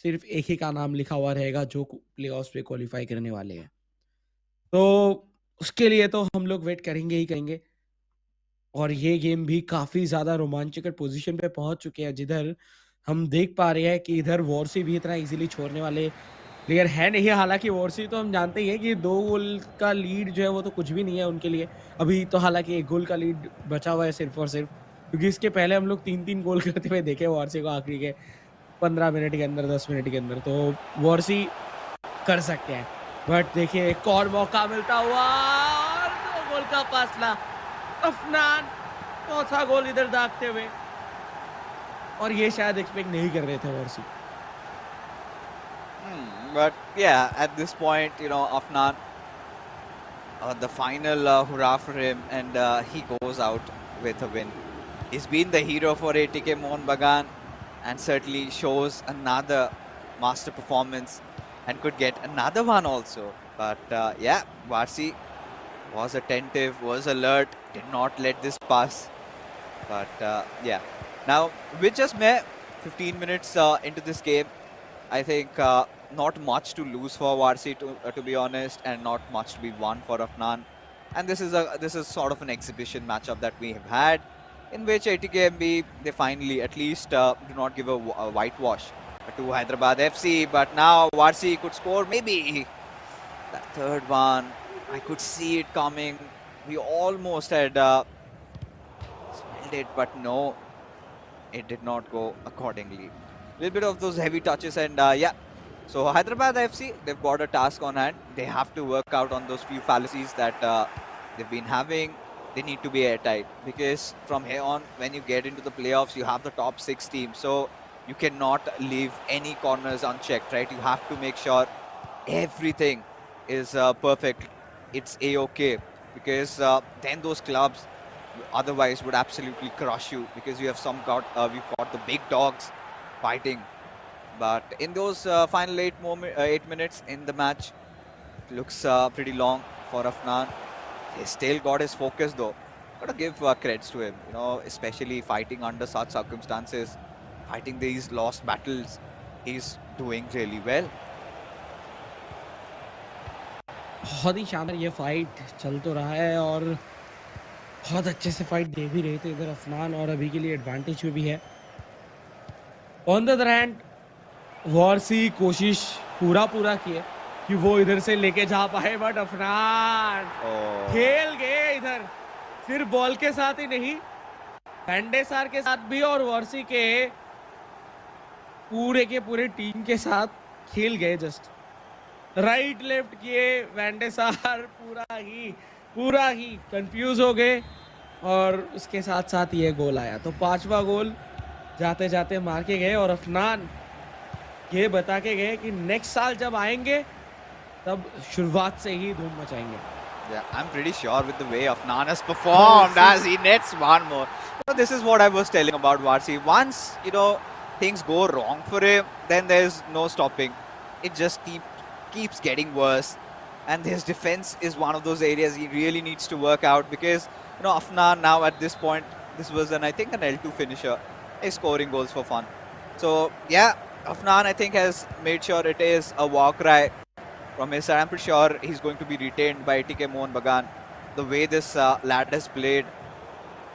सिर्फ एक ही का नाम लिखा हुआ रहेगा जो प्लेऑफ्स पे क्वालिफाई करने वाले हैं। तो उसके लिए तो हम लोग वेट करेंगे ही करेंगे। और ये गेम भी काफ़ी ज़्यादा रोमांचकर पोजीशन पे पहुंच चुके हैं, जिधर हम देख पा रहे हैं कि इधर वॉर्सी भी इतना इजीली छोड़ने वाले प्लेयर है नहीं। हालांकि वॉर्सी तो हम जानते ही हैं कि 2 गोल का लीड जो है वो तो कुछ भी नहीं है उनके लिए अभी। तो हालांकि 1 गोल का लीड बचा हुआ है सिर्फ और सिर्फ, क्योंकि इसके पहले हम लोग 3-3 गोल करते हुए देखे वॉर्सी को आखिरी के 15 मिनट के अंदर, 10 मिनट के अंदर। तो वॉर्सी कर सकते हैं, बट देखिए एक और मौका मिलता हुआ और 2 गोल का फासला। अफनान चौथा गोल इधर दागते हुए। और ये शायद एक्सपेक्ट नहीं कर रहे थे वर्सी। But yeah, at this point, Afnan, the final hurrah for him, and he goes out with a win. He's been the hero for ATK Mohun Bagan, and certainly shows another master performance, and could get another one also. But yeah, Varsi was attentive, was alert, did not let this pass. But yeah, now with just 15 minutes into this game, I think not much to lose for Varsi, to be honest, and not much to be won for Afnan. And this is sort of an exhibition matchup that we have had, in which ATKMB, they finally at least do not give a whitewash to Hyderabad FC. But now Varsi could score maybe that third one. I could see it coming. We almost had smelled it, but no, it did not go accordingly. A little bit of those heavy touches, and yeah. So Hyderabad FC, they've got a task on hand. They have to work out on those few fallacies that they've been having. They need to be airtight, because from here on, when you get into the playoffs, you have the top 6 teams. So you cannot leave any corners unchecked, right? You have to make sure everything is perfect. It's A-OK, because then those clubs otherwise would absolutely crush you, because you have we've got the big dogs fighting. But in those final 8 minutes in the match, looks pretty long for Afnan. He still got his focus though. Gotta give credits to him, especially fighting under such circumstances, fighting these lost battles. He's doing really well. बहुत ही शानदार ये fight चल तो रहा है, और बहुत अच्छे से फाइट दे भी रहे थे इधर अफनान, और अभी के लिए एडवांटेज में भी है। On the other hand Warsi कोशिश पूरा किए कि वो इधर से लेके जा पाए, बट अफनान खेल गए इधर, सिर्फ बॉल के साथ ही नहीं, वैंडेसार के साथ भी, और वारसी के पूरे टीम के साथ खेल गए। जस्ट राइट लेफ्ट किए वैंडेसार, पूरा ही कंफ्यूज हो गए, और उसके साथ साथ ये गोल आया। तो 5वां गोल जाते जाते मार के गए, और अफनान ये बता के गए कि नेक्स्ट साल जब आएंगे तब शुरुआत से ही धूम मचाएंगे। Yeah, I'm pretty sure with the way Afnan has performed as he nets one more. This is what I was telling about Varsi. Once, things go wrong for him, then there's no stopping. It just keeps getting worse. And his defense is one of those areas he really needs to work out, because, Afnan now at this point, this was I think an L2 finisher. He's scoring goals for fun. So, yeah, Afnan, I think, has made sure it is a war cry from his side. I'm pretty sure he's going to be retained by ATK Mohun Bagan. The way this lad has played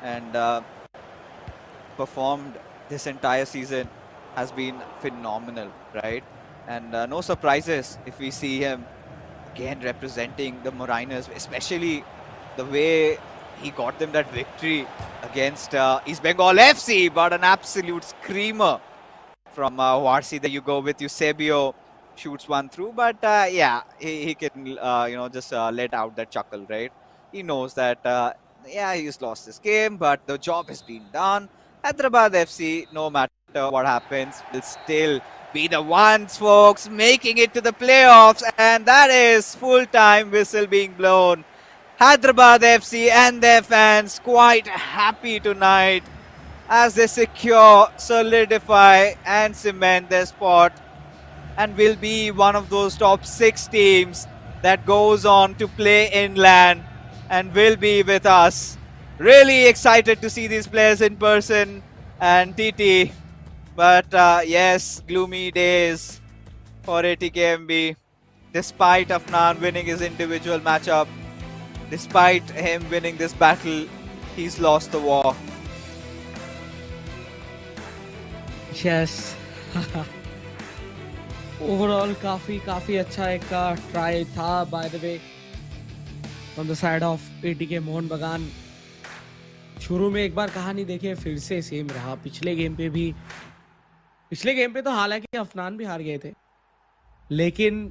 and performed this entire season has been phenomenal, right? And no surprises if we see him again representing the Mariners, especially the way he got them that victory against East Bengal FC, but an absolute screamer from Varsi. There you go with Eusebio, shoots one through, but yeah, he can just let out that chuckle, right? He knows that yeah, he's lost this game, but the job has been done. Hyderabad FC, no matter what happens, will still be the ones, folks, making it to the playoffs, and that is full-time whistle being blown. Hyderabad FC and their fans quite happy tonight as they secure, solidify and cement their spot, and will be one of those top 6 teams that goes on to play inland and will be with us. Really excited to see these players in person and TT. But yes, gloomy days for ATKMB. Despite Afnan winning his individual matchup, despite him winning this battle, he's lost the war. Yes. Overall, काफी अच्छा एक try था, by the way, from the side of ATK Mohan बगान. शुरू में एक बार कहानी देखिए फिर से सेम रहा. पिछले गेम पे तो हालांकि अफनान भी हार गए थे, लेकिन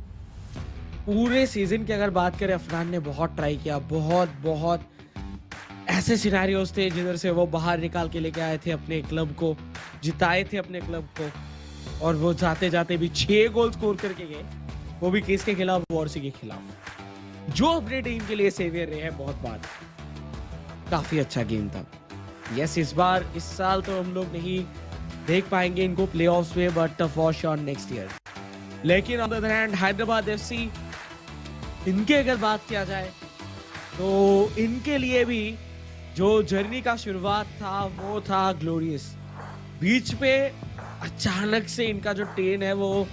पूरे सीजन की अगर बात करें, अफनान ने बहुत ट्राई किया, बहुत ऐसे सिनेरियोस थे जिधर से वो बाहर निकाल के लेके आए थे अपने क्लब को, जिताए थे अपने क्लब को, और वो जाते-जाते भी 6 गोल स्कोर करके गए, वो भी किसके खिलाफ? वॉर्सी के खिलाफ, जो अपने टीम के लिए सेवियर रहे हैं बहुत बार। काफ़ी अच्छा गेम था। यस, इस साल तो हम लोग नहीं देख पाएँगे इनको प्लेऑफ्स में, but for sure next year. लेकिन on the other hand Hyderabad FC, इनकी अगर बात किया जाए तो इनके लिए भी जो जर्नी का शुरुआत था वो था ग्लोरियस। बीच पे अचानक से इनका जो ट्रेन है वो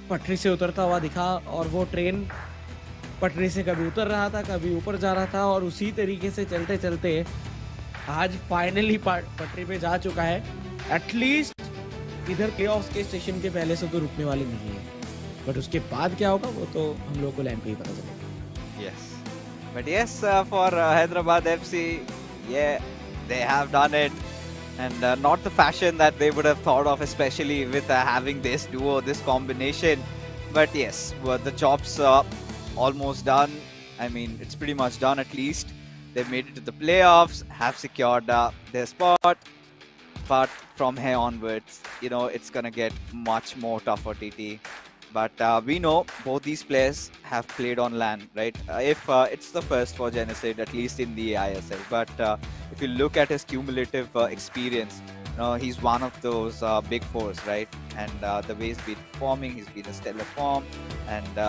पटरी से उतरता हुआ दिखा, और वो ट्रेन पटरी से कभी उतर रहा था, कभी ऊपर जा रहा था, और उसी तरीके से चलते चलते आज फाइनली पटरी पे जा चुका है। एटलीस्ट इधर प्लेऑफ्स के स्टेशन के पहले से तो रुकने वाले नहीं है, बट उसके बाद क्या होगा वो तो हम लोग को लैंड पे ही पता चलेगा। Yes. But yes, for Hyderabad FC, yeah, they have done it. And not the fashion that they would have thought of, especially with having this duo, this combination. But yes, well, the job's almost done. I mean, it's pretty much done at least. They've made it to the playoffs, have secured their spot. But from here onwards, you know, it's going to get much more tougher, TT. But we know both these players have played on land, right? If it's the first for Genesis, at least in the eISL. But if you look at his cumulative experience, you know, he's one of those big fours, right? And the way he's been performing, he's been a stellar form. And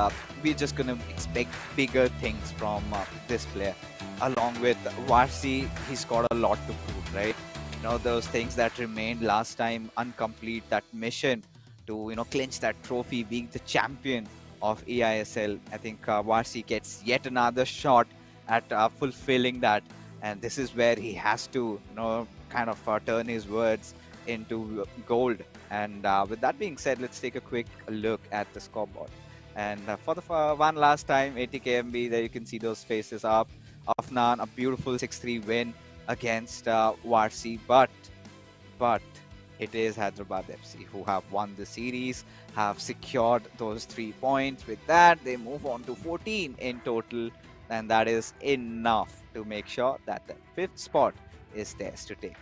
we're just going to expect bigger things from this player. Along with Varsi, he's got a lot to prove, right? You know, those things that remained last time incomplete, that mission to, you know, clinch that trophy, being the champion of eISL. I think Varsi gets yet another shot at fulfilling that, and this is where he has to, you know, kind of turn his words into gold. And with that being said, let's take a quick look at the scoreboard. And for the one last time, ATKMB, there you can see those faces up. Afnan, a beautiful 6-3 win against Varsi, but it is Hyderabad FC who have won the series, have secured those 3 points. With that, they move on to 14 in total, and that is enough to make sure that the 5th spot is theirs to take.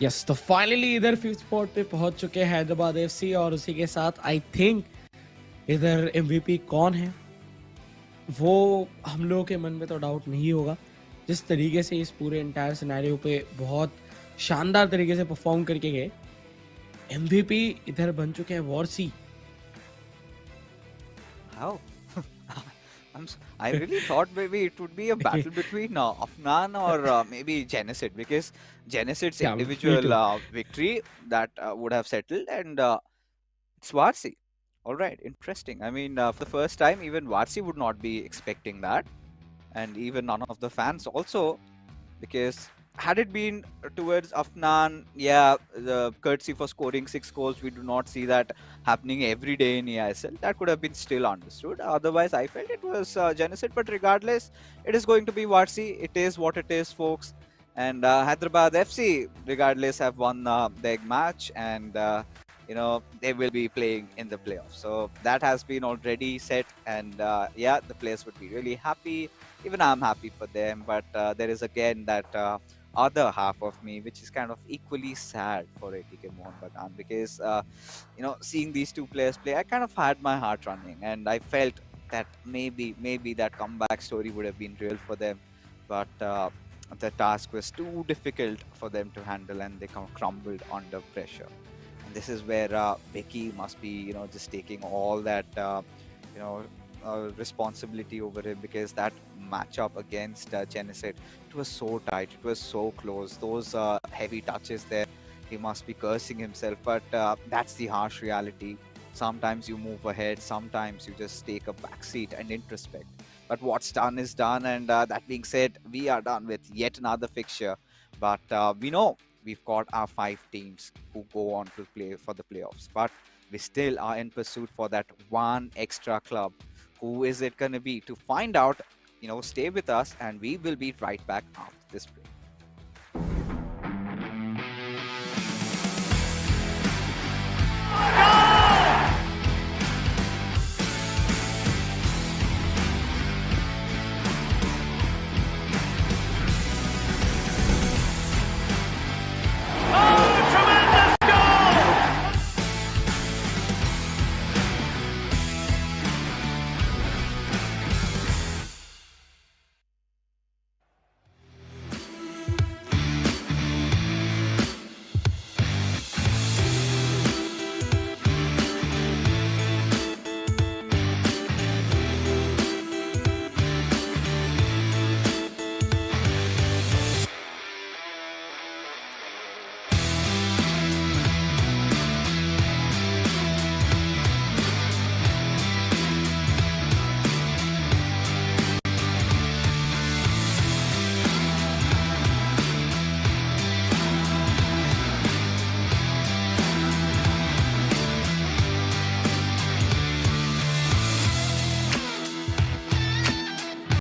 Yes, तो finally इधर 5th spot पे पहुंच चुके हैं Hyderabad FC, और उसी के साथ आई थिंक इधर एमवीपी कौन है वो हम लोगों के मन में तो डाउट नहीं होगा। जिस तरीके से इस पूरे एंटायर सिनेरियो पे बहुत शानदार तरीके से परफॉर्म करके गए, एमवीपी इधर बन चुके हैं वॉर्सी। How? I really thought maybe it would be a battle between Afnan or maybe Genesis, because Genesis' Yeah, me individual too. victory that would have settled, and it's Varsi. All right, interesting. I mean, for the first time, even Varsi would not be expecting that, and even none of the fans also, because had it been towards Afnan, yeah, the courtesy for scoring 6 goals, we do not see that happening every day in eISL. That could have been still understood. Otherwise, I felt it was Genesis, but regardless, it is going to be Varsi. It is what it is, folks. And Hyderabad FC, regardless, have won their match, and you know, they will be playing in the playoffs. So that has been already set, and yeah, the players would be really happy. Even I'm happy for them, but there is again that other half of me which is kind of equally sad for ATK Mohun Bagan, because you know, seeing these two players play, I kind of had my heart running, and I felt that maybe that comeback story would have been real for them, but the task was too difficult for them to handle, and they crumbled under pressure. And this is where Vicky must be, you know, just taking all that you know, responsibility over him, because that matchup against Genesis, it was so tight, it was so close. Those heavy touches there, he must be cursing himself. But that's the harsh reality. Sometimes you move ahead, sometimes you just take a back seat and introspect. But what's done is done, and that being said, we are done with yet another fixture. But we know we've got our 5 teams who go on to play for the playoffs. But we still are in pursuit for that one extra club. Who is it going to be? To find out, you know, stay with us, and we will be right back after this break.